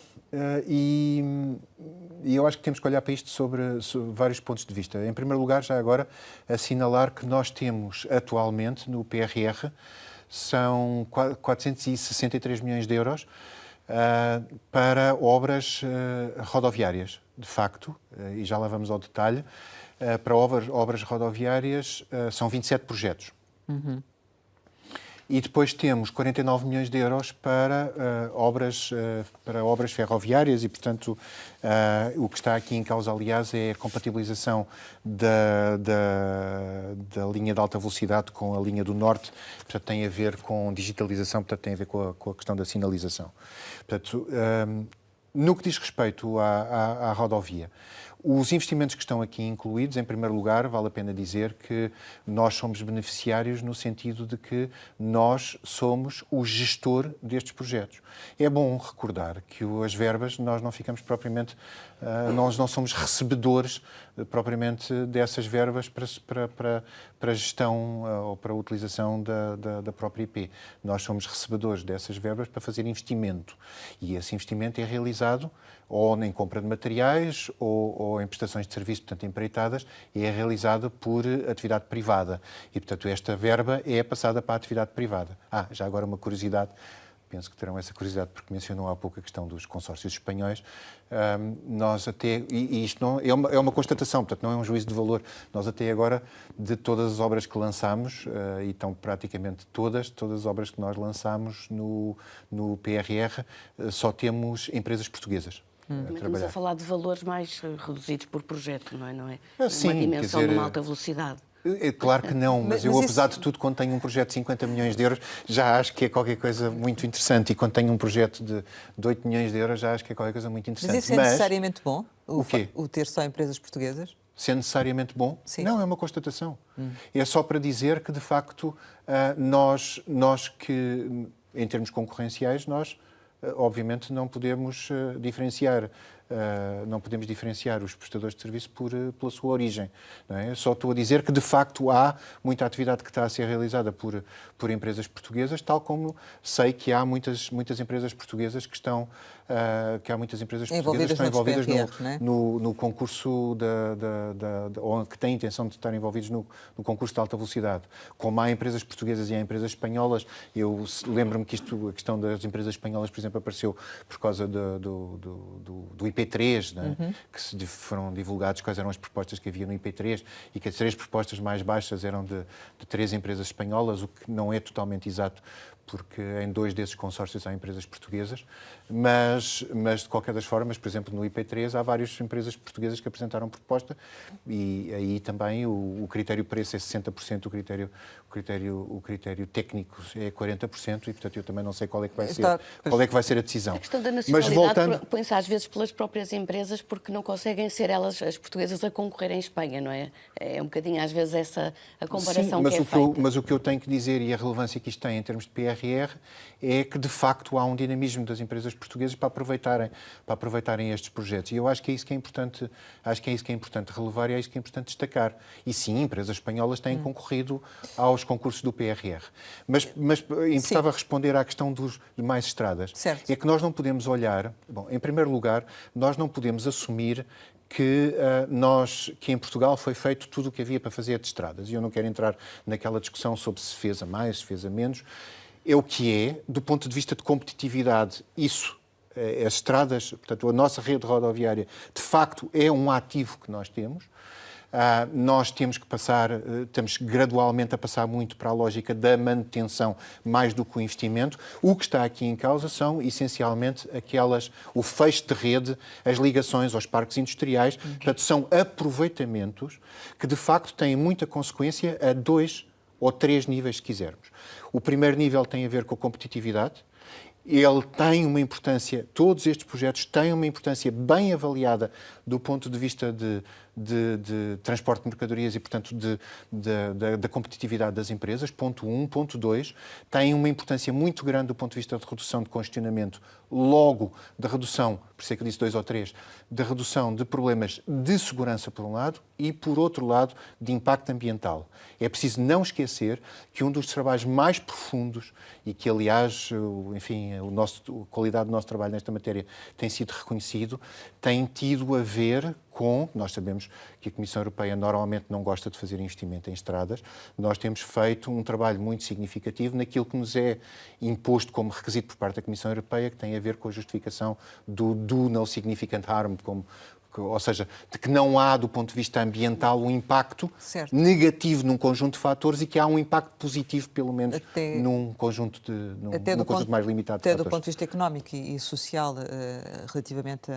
E eu acho que temos que olhar para isto sobre vários pontos de vista. Em primeiro lugar, já agora, assinalar que nós temos atualmente no PRR são 463 milhões de euros para obras rodoviárias, de facto, e já lá vamos ao detalhe. Para obras rodoviárias são 27 projetos. E depois temos 49 milhões de euros para obras ferroviárias e, portanto, o que está aqui em causa, aliás, é a compatibilização da linha de alta velocidade com a linha do norte. Portanto, tem a ver com digitalização, portanto, tem a ver com a questão da sinalização. Portanto, no que diz respeito à rodovia, os investimentos que estão aqui incluídos, em primeiro lugar, vale a pena dizer que nós somos beneficiários no sentido de que nós somos o gestor destes projetos. É bom recordar que as verbas, nós não ficamos propriamente, nós não somos recebedores propriamente dessas verbas para a gestão ou para a utilização da própria IP. Nós somos recebedores dessas verbas para fazer investimento. E esse investimento é realizado ou em compra de materiais ou em prestações de serviço, portanto, empreitadas, e é realizado por atividade privada. E, portanto, esta verba é passada para a atividade privada. Já agora uma curiosidade, penso que terão essa curiosidade porque mencionou há pouco a questão dos consórcios espanhóis. Nós até, e isto não, é uma constatação, portanto, não é um juízo de valor, nós até agora, de todas as obras que lançámos, e estão praticamente todas as obras que nós lançámos no PRR, só temos empresas portuguesas. Estamos a falar de valores mais reduzidos por projeto, não é? Sim, uma dimensão quer dizer, de uma alta velocidade. Claro que não, mas eu, isso... apesar de tudo, quando tenho um projeto de 50 milhões de euros, já acho que é qualquer coisa muito interessante. E quando tenho um projeto de 8 milhões de euros, já acho que é qualquer coisa muito interessante. Mas isso é necessariamente bom? O quê? O ter só empresas portuguesas? Se é necessariamente bom? Sim. Não, é uma constatação. É só para dizer que, de facto, nós que, em termos concorrenciais, nós, obviamente, não podemos diferenciar. Não podemos diferenciar os prestadores de serviço pela sua origem. Não é? Só estou a dizer que, de facto, há muita atividade que está a ser realizada por empresas portuguesas, tal como sei que há muitas empresas portuguesas que estão envolvidas no concurso ou que têm a intenção de estar envolvidos no concurso de alta velocidade. Como há empresas portuguesas e há empresas espanholas, eu lembro-me que a questão das empresas espanholas, por exemplo, apareceu por causa do IP3, né? Que foram divulgados quais eram as propostas que havia no IP3 e que as 3 propostas mais baixas eram de 3 empresas espanholas, o que não é totalmente exato, porque em 2 desses consórcios há empresas portuguesas, mas de qualquer das formas, por exemplo, no IP3 há várias empresas portuguesas que apresentaram proposta e aí também o critério preço é 60%, o critério técnico é 40% e, portanto, eu também não sei qual é que vai ser a decisão. A questão da nacionalidade põe-se às vezes pelas próprias empresas porque não conseguem ser elas, as portuguesas, a concorrer em Espanha, não é? É um bocadinho às vezes essa a comparação. Sim, que é feita. Mas o que eu tenho que dizer e a relevância que isto tem em termos de PRR é que, de facto, há um dinamismo das empresas portuguesas para aproveitarem estes projetos. E eu acho que é isso que é importante, relevar e é isso que é importante destacar. E sim, empresas espanholas têm concorrido aos concursos do PRR. Mas importava responder à questão de mais estradas. Certo. É que nós não podemos olhar, em primeiro lugar, nós não podemos assumir que em Portugal foi feito tudo o que havia para fazer de estradas. E eu não quero entrar naquela discussão sobre se fez a mais, se fez a menos. É o que é, do ponto de vista de competitividade, isso, as estradas, portanto, a nossa rede rodoviária, de facto, é um ativo que nós temos. Nós temos que passar, estamos gradualmente a passar muito para a lógica da manutenção mais do que o investimento. O que está aqui em causa são, essencialmente, o fecho de rede, as ligações aos parques industriais. Portanto, são aproveitamentos que, de facto, têm muita consequência a 2 ou 3 níveis, se quisermos. O primeiro nível tem a ver com a competitividade. Ele tem uma importância, todos estes projetos têm uma importância bem avaliada do ponto de vista de transporte de mercadorias e, portanto, da competitividade das empresas, ponto 1. Ponto 2, tem uma importância muito grande do ponto de vista de redução de congestionamento, logo da redução, por isso é que eu disse 2 ou 3, da redução de problemas de segurança, por um lado, e, por outro lado, de impacto ambiental. É preciso não esquecer que um dos trabalhos mais profundos e que, aliás, enfim, a qualidade do nosso trabalho nesta matéria tem sido reconhecido, tem tido a ver com, nós sabemos que a Comissão Europeia normalmente não gosta de fazer investimento em estradas, nós temos feito um trabalho muito significativo naquilo que nos é imposto como requisito por parte da Comissão Europeia, que tem a ver com a justificação do no significant harm, ou seja, de que não há, do ponto de vista ambiental, um impacto negativo num conjunto de fatores e que há um impacto positivo, pelo menos, num conjunto mais limitado de fatores. Até do ponto de vista económico e social, relativamente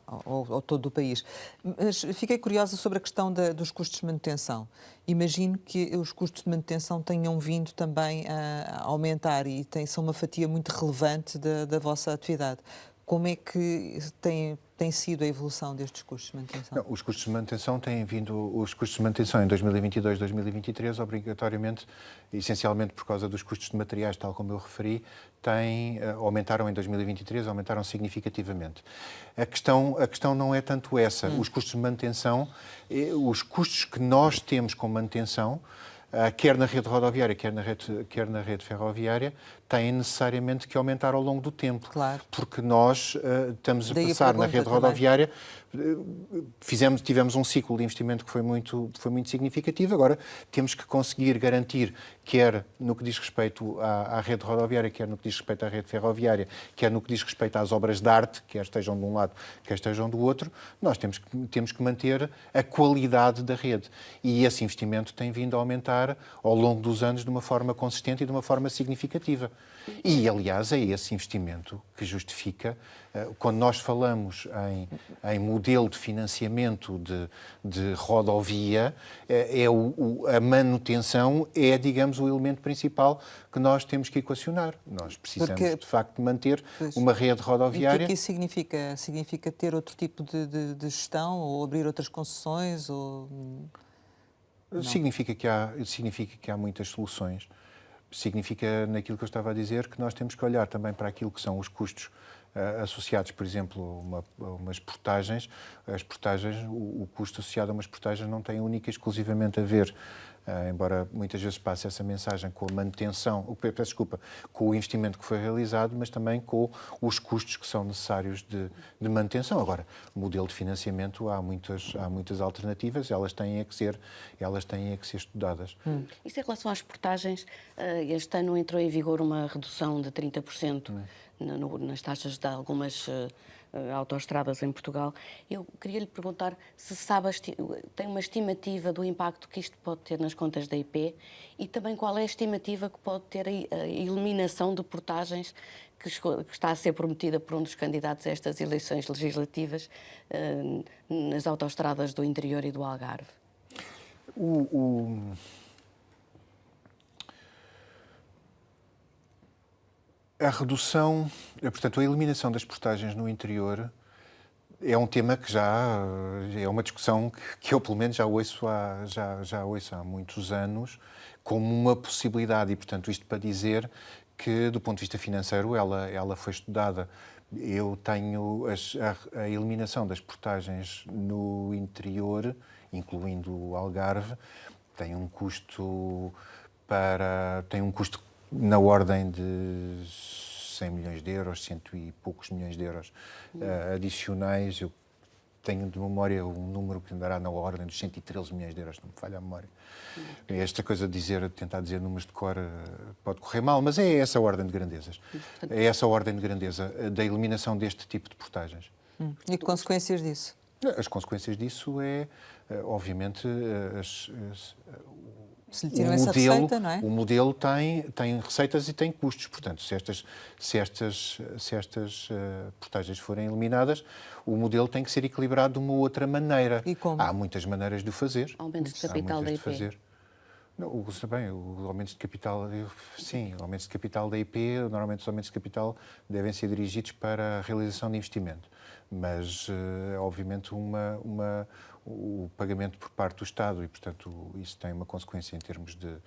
ao todo o país. Mas fiquei curiosa sobre a questão dos custos de manutenção. Imagino que os custos de manutenção tenham vindo também a aumentar e são uma fatia muito relevante da vossa atividade. Como é que tem sido a evolução destes custos de manutenção? Não, os custos de manutenção em 2022, 2023, obrigatoriamente, essencialmente por causa dos custos de materiais, tal como eu referi, aumentaram em 2023, aumentaram significativamente. A questão não é tanto essa. Os custos de manutenção, os custos que nós temos com manutenção, quer na rede rodoviária, quer na rede ferroviária, têm necessariamente que aumentar ao longo do tempo. Claro. Porque nós estamos a passar na rede rodoviária, tivemos um ciclo de investimento que foi muito significativo, agora temos que conseguir garantir, quer no que diz respeito à rede rodoviária, quer no que diz respeito à rede ferroviária, quer no que diz respeito às obras de arte, quer estejam de um lado, quer estejam do outro, nós temos que manter a qualidade da rede. E esse investimento tem vindo a aumentar ao longo dos anos de uma forma consistente e de uma forma significativa. E, aliás, é esse investimento que justifica, quando nós falamos em modelo de financiamento de rodovia, a manutenção é, digamos, o elemento principal que nós temos que equacionar. Nós precisamos, de facto, manter uma rede rodoviária. E o que isso significa? Significa ter outro tipo de gestão ou abrir outras concessões? Significa que há muitas soluções. Significa, naquilo que eu estava a dizer, que nós temos que olhar também para aquilo que são os custos associados, por exemplo, a umas portagens. As portagens, o custo associado a umas portagens não tem única e exclusivamente a ver, embora muitas vezes passe essa mensagem, com a manutenção, com o investimento que foi realizado, mas também com os custos que são necessários de manutenção. Agora, modelo de financiamento, há muitas alternativas, elas têm que ser estudadas. Isso em relação às portagens, este ano entrou em vigor uma redução de 30% nas taxas de algumas autoestradas em Portugal. Eu queria lhe perguntar se tem uma estimativa do impacto que isto pode ter nas contas da IP e também qual é a estimativa que pode ter a eliminação de portagens que está a ser prometida por um dos candidatos a estas eleições legislativas nas autoestradas do interior e do Algarve. A redução, portanto, a eliminação das portagens no interior é um tema que já é uma discussão que eu, pelo menos, já ouço há muitos anos como uma possibilidade e, portanto, isto para dizer que, do ponto de vista financeiro, ela foi estudada. Eu tenho a eliminação das portagens no interior, incluindo o Algarve, tem um custo na ordem de 100 milhões de euros, 100 e poucos milhões de euros adicionais. Eu tenho de memória um número que andará na ordem dos 113 milhões de euros, não me falha a memória. Esta coisa de tentar dizer números de cor pode correr mal, mas é essa a ordem de grandezas. É essa a ordem de grandeza da eliminação deste tipo de portagens. E que consequências disso? As consequências disso é obviamente, Se lhe tiram essa receita, não é? o modelo tem receitas e tem custos. Portanto, se estas portagens forem eliminadas, o modelo tem que ser equilibrado de uma outra maneira. E como? Há muitas maneiras de o fazer. Aumentos de capital da IP. Não, os aumentos de capital, sim, aumentos de capital da IP, normalmente os aumentos de capital devem ser dirigidos para a realização de investimento. Mas, obviamente, o pagamento por parte do Estado, e, portanto, isso tem uma consequência em termos de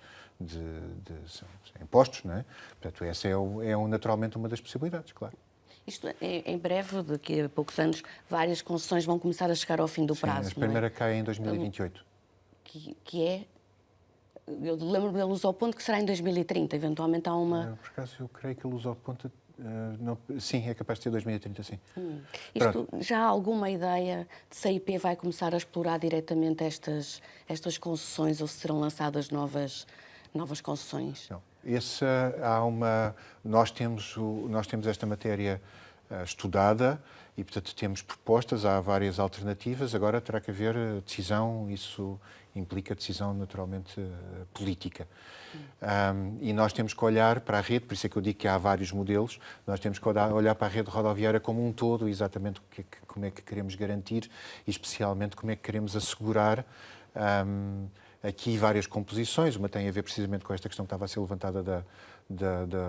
impostos, não é? Portanto, essa naturalmente uma das possibilidades, claro. Isto em breve, daqui a poucos anos, várias concessões vão começar a chegar ao fim do prazo. Sim, a primeira cai em 2028. Que é... Eu lembro-me da Luz ao Ponto que será em 2030, eventualmente há uma... Por acaso, eu creio que a Luz ao Ponto... sim, é capaz de ser 2030, sim. Isto, já há alguma ideia de se a IP vai começar a explorar diretamente estas concessões ou se serão lançadas novas concessões? Não. Nós temos esta matéria estudada e, portanto, temos propostas, há várias alternativas. Agora terá que haver decisão, isso implica decisão naturalmente política. E nós temos que olhar para a rede, por isso é que eu digo que há vários modelos, nós temos que olhar para a rede rodoviária como um todo, exatamente como é que queremos garantir e especialmente como é que queremos assegurar aqui várias composições. Uma tem a ver precisamente com esta questão que estava a ser levantada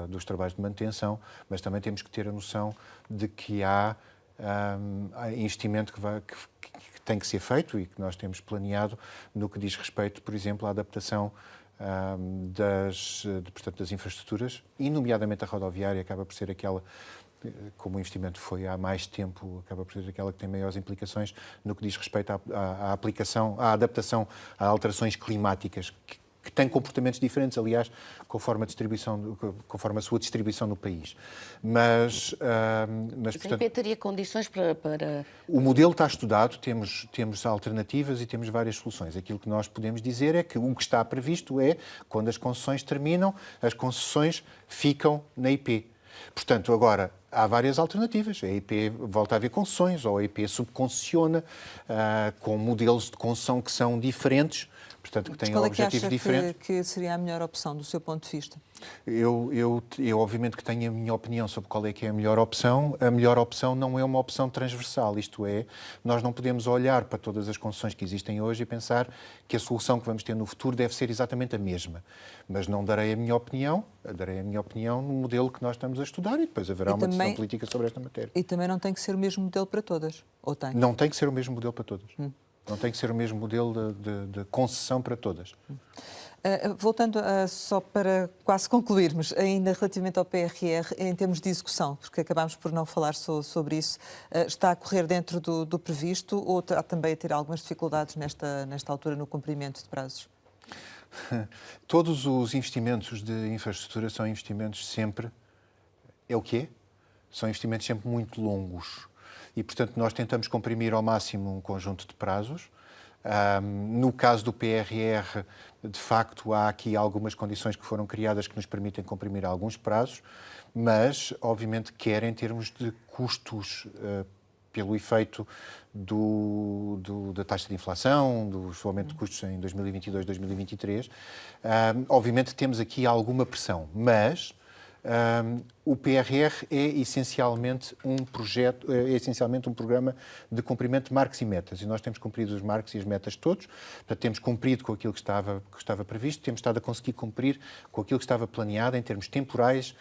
dos trabalhos de manutenção, mas também temos que ter a noção de que há investimento que tem que ser feito e que nós temos planeado no que diz respeito, por exemplo, à adaptação das infraestruturas, e nomeadamente a rodoviária acaba por ser aquela, como o investimento foi há mais tempo, acaba por ser aquela que tem maiores implicações no que diz respeito à adaptação a alterações climáticas, que têm comportamentos diferentes, aliás, conforme a sua distribuição no país. Mas portanto, a IP teria condições para... O modelo está estudado, temos alternativas e temos várias soluções. Aquilo que nós podemos dizer é que o que está previsto é, quando as concessões terminam, as concessões ficam na IP. Portanto, agora, há várias alternativas. A IP volta a haver concessões, ou a IP subconcessiona, com modelos de concessão que são diferentes, portanto, que têm objetivos diferentes. Qual é que seria a melhor opção, do seu ponto de vista? Eu obviamente que tenho a minha opinião sobre qual é que é a melhor opção. A melhor opção não é uma opção transversal, isto é, nós não podemos olhar para todas as concessões que existem hoje e pensar que a solução que vamos ter no futuro deve ser exatamente a mesma. Mas não darei a minha opinião no modelo que nós estamos a estudar e depois haverá uma decisão política sobre esta matéria. E também não tem que ser o mesmo modelo para todas, ou tem? Não tem que ser o mesmo modelo para todas. Não tem que ser o mesmo modelo de concessão para todas. Voltando só para quase concluirmos, ainda relativamente ao PRR, em termos de execução, porque acabámos por não falar sobre isso, está a correr dentro do previsto ou está também a ter algumas dificuldades nesta altura no cumprimento de prazos? Todos os investimentos de infraestrutura são investimentos sempre, é o que é? São investimentos sempre muito longos. E, portanto, nós tentamos comprimir ao máximo um conjunto de prazos. No caso do PRR, de facto, há aqui algumas condições que foram criadas que nos permitem comprimir alguns prazos, mas, obviamente, quer em termos de custos, pelo efeito da taxa de inflação, do aumento de custos em 2022, 2023. Obviamente, temos aqui alguma pressão, mas... o PRR é essencialmente um programa de cumprimento de marcos e metas. E nós temos cumprido os marcos e as metas todos. Portanto, temos cumprido com aquilo que estava previsto, temos estado a conseguir cumprir com aquilo que estava planeado em termos temporais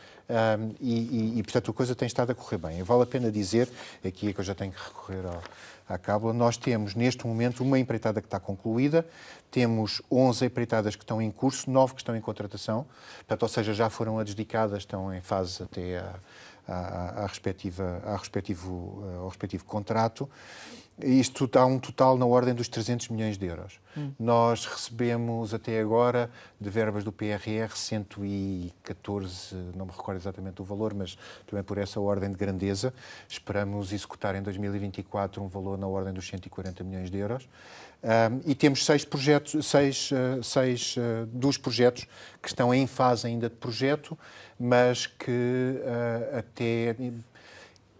e, portanto, a coisa tem estado a correr bem. E vale a pena dizer, aqui é que eu já tenho que recorrer à cábula, nós temos neste momento uma empreitada que está concluída, temos 11 empreitadas que estão em curso, 9 que estão em contratação, portanto, ou seja, já foram adjudicadas, estão em fase até ao respectivo contrato. Isto dá um total na ordem dos 300 milhões de euros. Nós recebemos até agora, de verbas do PRR, 114, não me recordo exatamente o valor, mas também por essa ordem de grandeza. Esperamos executar em 2024 um valor na ordem dos 140 milhões de euros. E temos 6 dos projetos que estão em fase ainda de projeto, mas que até...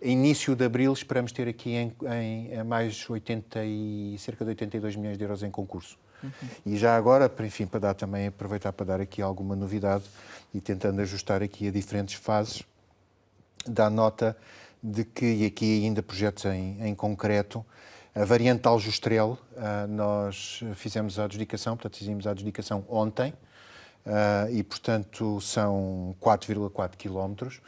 início de abril esperamos ter aqui em mais cerca de 82 milhões de euros em concurso. E já agora, enfim, para dar também, aproveitar para dar aqui alguma novidade e tentando ajustar aqui a diferentes fases, dá nota de que, e aqui ainda projetos em concreto, a variante Aljustrel, nós fizemos a adjudicação, portanto fizemos a adjudicação ontem, e portanto são 4,4 quilómetros,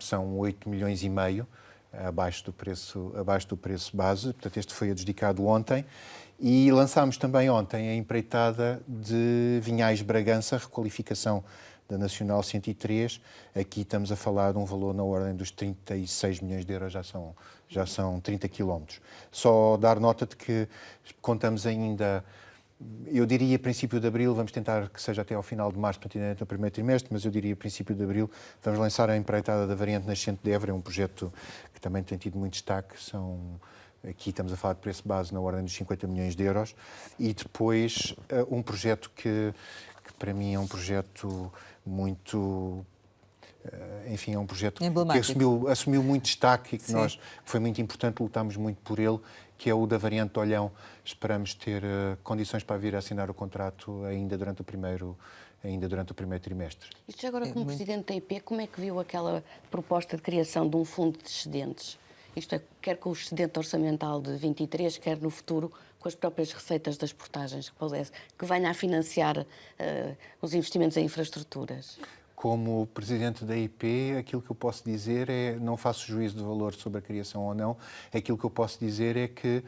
são 8 milhões e meio, abaixo do preço base, portanto este foi adjudicado ontem. E lançámos também ontem a empreitada de Vinhais-Bragança, requalificação da Nacional 103. Aqui estamos a falar de um valor na ordem dos 36 milhões de euros, já são 30 quilómetros. Só dar nota de que contamos ainda, eu diria princípio de abril, vamos tentar que seja até ao final de março, portanto ainda no primeiro trimestre, mas eu diria princípio de abril, vamos lançar a empreitada da variante Nascente de Évora, é um projeto que também tem tido muito destaque, aqui estamos a falar de preço base na ordem dos 50 milhões de euros, e depois um projeto que para mim é um projeto muito, enfim, é um projeto que assumiu muito destaque e que nós, foi muito importante, lutámos muito por ele, que é o da variante de Olhão. Esperamos ter condições para vir a assinar o contrato ainda durante o primeiro trimestre. Isto já agora, como Presidente da IP, como é que viu aquela proposta de criação de um fundo de excedentes? Isto é, quer com o excedente orçamental de 23, quer no futuro com as próprias receitas das portagens que venha a financiar os investimentos em infraestruturas. Como Presidente da IP, aquilo que eu posso dizer é, não faço juízo de valor sobre a criação ou não, aquilo que eu posso dizer é que,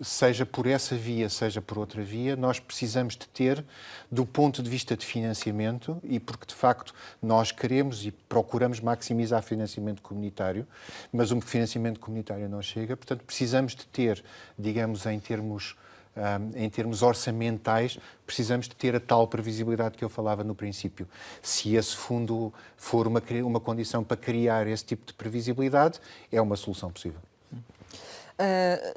seja por essa via, seja por outra via, nós precisamos de ter, do ponto de vista de financiamento, e porque de facto nós queremos e procuramos maximizar financiamento comunitário, mas o financiamento comunitário não chega, portanto precisamos de ter, digamos, em termos orçamentais, precisamos de ter a tal previsibilidade que eu falava no princípio. Se esse fundo for uma condição para criar esse tipo de previsibilidade, é uma solução possível.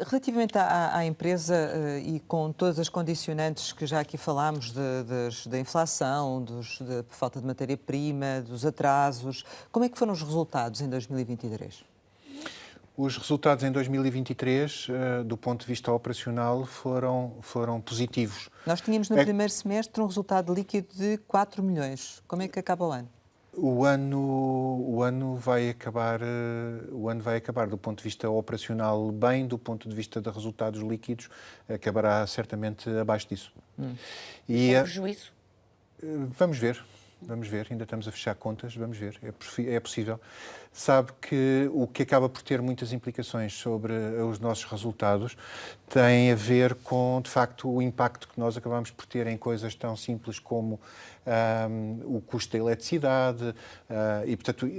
Relativamente à empresa e com todas as condicionantes que já aqui falámos, da inflação, da falta de matéria-prima, dos atrasos, como é que foram os resultados em 2023? Os resultados em 2023, do ponto de vista operacional, foram positivos. Nós tínhamos no primeiro semestre um resultado líquido de 4 milhões. Como é que acaba o ano? O ano vai acabar do ponto de vista operacional bem, do ponto de vista de resultados líquidos, acabará certamente abaixo disso. E é prejuízo? Vamos ver, ainda estamos a fechar contas, vamos ver, é possível. Sabe que o que acaba por ter muitas implicações sobre os nossos resultados tem a ver com, de facto, o impacto que nós acabamos por ter em coisas tão simples como o custo da eletricidade, e, portanto,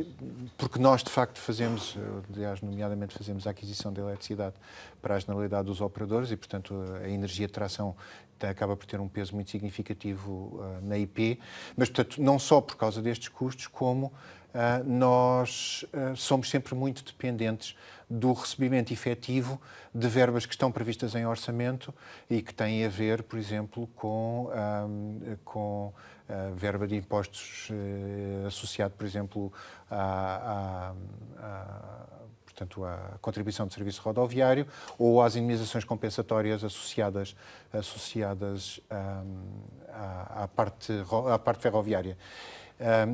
porque nós, de facto, fazemos, aliás, nomeadamente fazemos a aquisição de eletricidade para a generalidade dos operadores e, portanto, a energia de tração acaba por ter um peso muito significativo na IP, mas, portanto, não só por causa destes custos, como nós somos sempre muito dependentes do recebimento efetivo de verbas que estão previstas em orçamento e que têm a ver, por exemplo, com a verba de impostos associado, por exemplo, portanto, à contribuição de serviço rodoviário ou às indemnizações compensatórias associadas à parte ferroviária.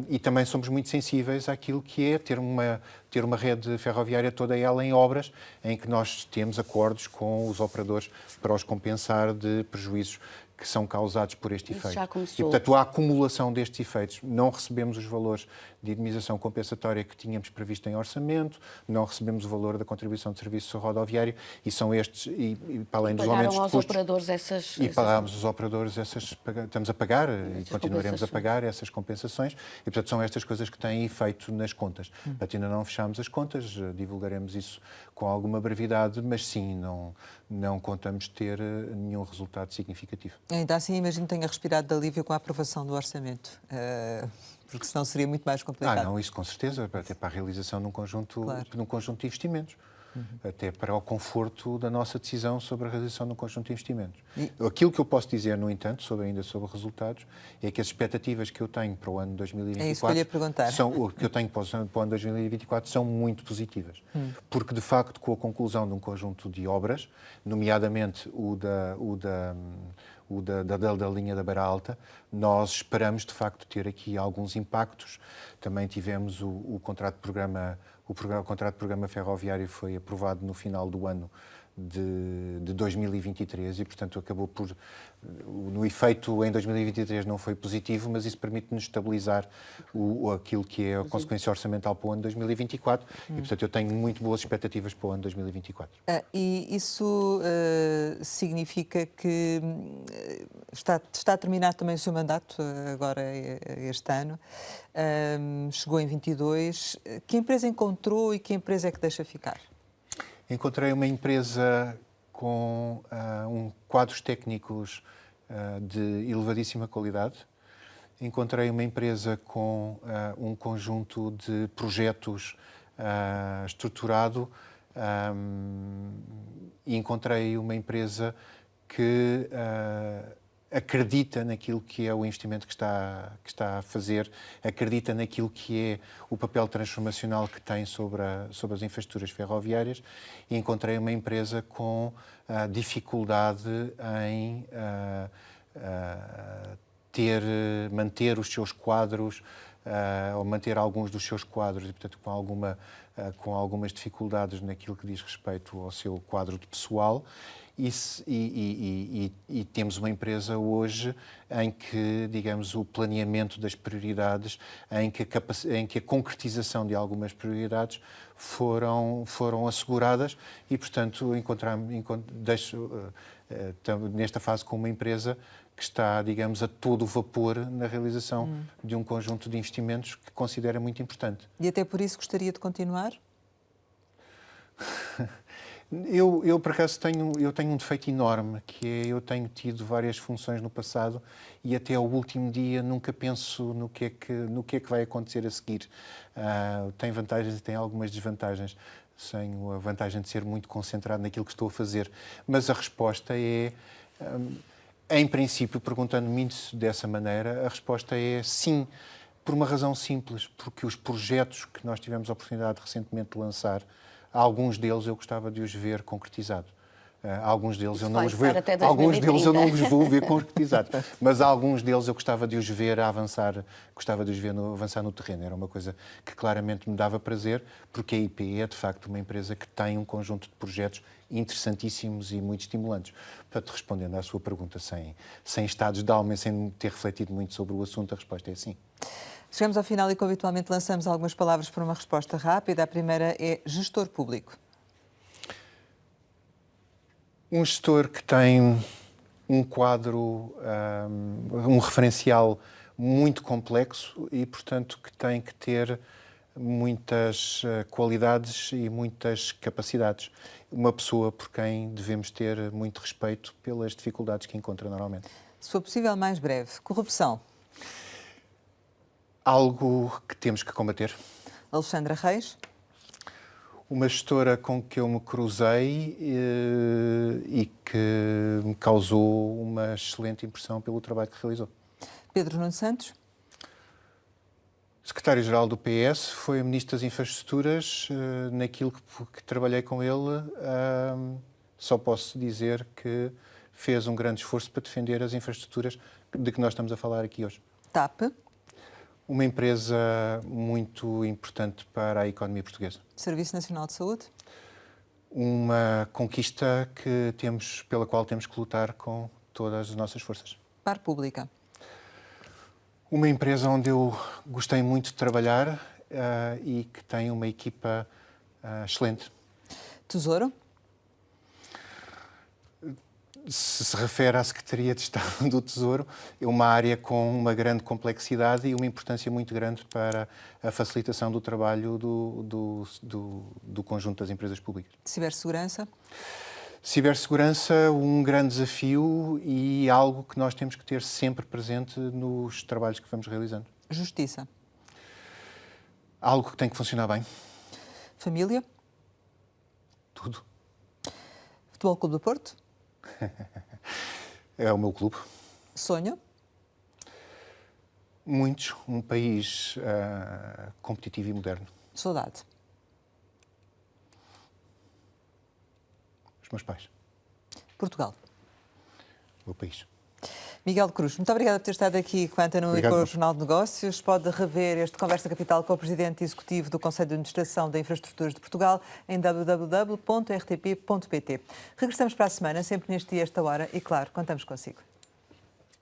E também somos muito sensíveis àquilo que é ter uma rede ferroviária toda ela em obras, em que nós temos acordos com os operadores para os compensar de prejuízos que são causados por este efeito. Já começou. E, portanto, a acumulação destes efeitos, não recebemos os valores de indemnização compensatória que tínhamos previsto em orçamento, não recebemos o valor da contribuição de serviço rodoviário, e são estes, e para além dos aumentos de custos... aos operadores essas... E pagámos os operadores estamos a pagar e continuaremos a pagar essas compensações, e, portanto, são estas coisas que têm efeito nas contas. Portanto, ainda não fechámos as contas, divulgaremos isso com alguma brevidade, mas sim, não contamos ter nenhum resultado significativo. Ainda assim, imagino que tenha respirado de alívio com a aprovação do orçamento, porque senão seria muito mais complicado. Não, isso com certeza, até para a realização de um conjunto de investimentos. até para o conforto da nossa decisão sobre a realização de um conjunto de investimentos. Aquilo que eu posso dizer, no entanto, ainda sobre resultados, é que as expectativas que eu tenho para o ano 2024 É isso que eu lhe ia perguntar. que eu tenho para o ano 2024 são muito positivas. Porque, de facto, com a conclusão de um conjunto de obras, nomeadamente da linha da Beira Alta, nós esperamos, de facto, ter aqui alguns impactos. Também tivemos o contrato de programa. O contrato de programa ferroviário foi aprovado no final do ano de 2023 e, portanto, acabou por... No efeito, em 2023 não foi positivo, mas isso permite-nos estabilizar aquilo que é a consequência orçamental para o ano 2024 e, portanto, eu tenho muito boas expectativas para o ano 2024. E isso significa que está a terminar também o seu mandato, agora este ano, chegou em 22. Que empresa encontrou e que empresa é que deixa ficar? Encontrei uma empresa com quadros técnicos de elevadíssima qualidade. Encontrei uma empresa com um conjunto de projetos estruturado e encontrei uma empresa que acredita naquilo que é o investimento que está a fazer, acredita naquilo que é o papel transformacional que tem sobre as infraestruturas ferroviárias e encontrei uma empresa com dificuldade em manter os seus quadros ou manter alguns dos seus quadros e, portanto, com algumas dificuldades naquilo que diz respeito ao seu quadro de pessoal. E temos uma empresa hoje em que, digamos, o planeamento das prioridades, em que a concretização de algumas prioridades foram asseguradas e, portanto, deixo nesta fase com uma empresa que está, digamos, a todo vapor na realização de um conjunto de investimentos que considera muito importante. E até por isso gostaria de continuar? Eu por acaso, tenho um defeito enorme, que é eu tenho tido várias funções no passado e até ao último dia nunca penso no que é que vai acontecer a seguir. Tem vantagens e tem algumas desvantagens. Tenho a vantagem de ser muito concentrado naquilo que estou a fazer. Mas a resposta é, em princípio, perguntando-me isso dessa maneira, a resposta é sim, por uma razão simples, porque os projetos que nós tivemos a oportunidade recentemente de lançar, alguns deles eu gostava de os ver concretizados. Alguns deles eu não os vou ver concretizados, mas alguns deles eu gostava de os ver avançar, avançar no terreno. Era uma coisa que claramente me dava prazer, porque a IP é de facto uma empresa que tem um conjunto de projetos interessantíssimos e muito estimulantes. Portanto, respondendo à sua pergunta sem estados de alma e sem ter refletido muito sobre o assunto, a resposta é sim. Chegamos ao final e, como habitualmente, lançamos algumas palavras para uma resposta rápida. A primeira é gestor público. Um gestor que tem um quadro, um referencial muito complexo e, portanto, que tem que ter muitas qualidades e muitas capacidades. Uma pessoa por quem devemos ter muito respeito pelas dificuldades que encontra normalmente. Se for possível, mais breve. Corrupção. Algo que temos que combater. Alexandra Reis. Uma gestora com que eu me cruzei e que me causou uma excelente impressão pelo trabalho que realizou. Pedro Nuno Santos. Secretário-Geral do PS, foi Ministro das Infraestruturas. Naquilo que trabalhei com ele, só posso dizer que fez um grande esforço para defender as infraestruturas de que nós estamos a falar aqui hoje. TAP. Uma empresa muito importante para a economia portuguesa. Serviço Nacional de Saúde. Uma conquista pela qual temos que lutar com todas as nossas forças. Par Pública. Uma empresa onde eu gostei muito de trabalhar e que tem uma equipa excelente. Tesouro. Se refere à Secretaria de Estado do Tesouro, é uma área com uma grande complexidade e uma importância muito grande para a facilitação do trabalho do conjunto das empresas públicas. Cibersegurança. Cibersegurança, um grande desafio e algo que nós temos que ter sempre presente nos trabalhos que vamos realizando. Justiça. Algo que tem que funcionar bem. Família. Tudo. Futebol Clube do Porto? É o meu clube. Sonho? Muitos. Um país competitivo e moderno. Saudade? Os meus pais. Portugal? O meu país. Miguel Cruz, muito obrigada por ter estado aqui com a Antena 1 e com o Jornal de Negócios. Pode rever este Conversa Capital com o Presidente Executivo do Conselho de Administração da Infraestruturas de Portugal em www.rtp.pt. Regressamos para a semana, sempre neste dia, esta hora, e claro, contamos consigo.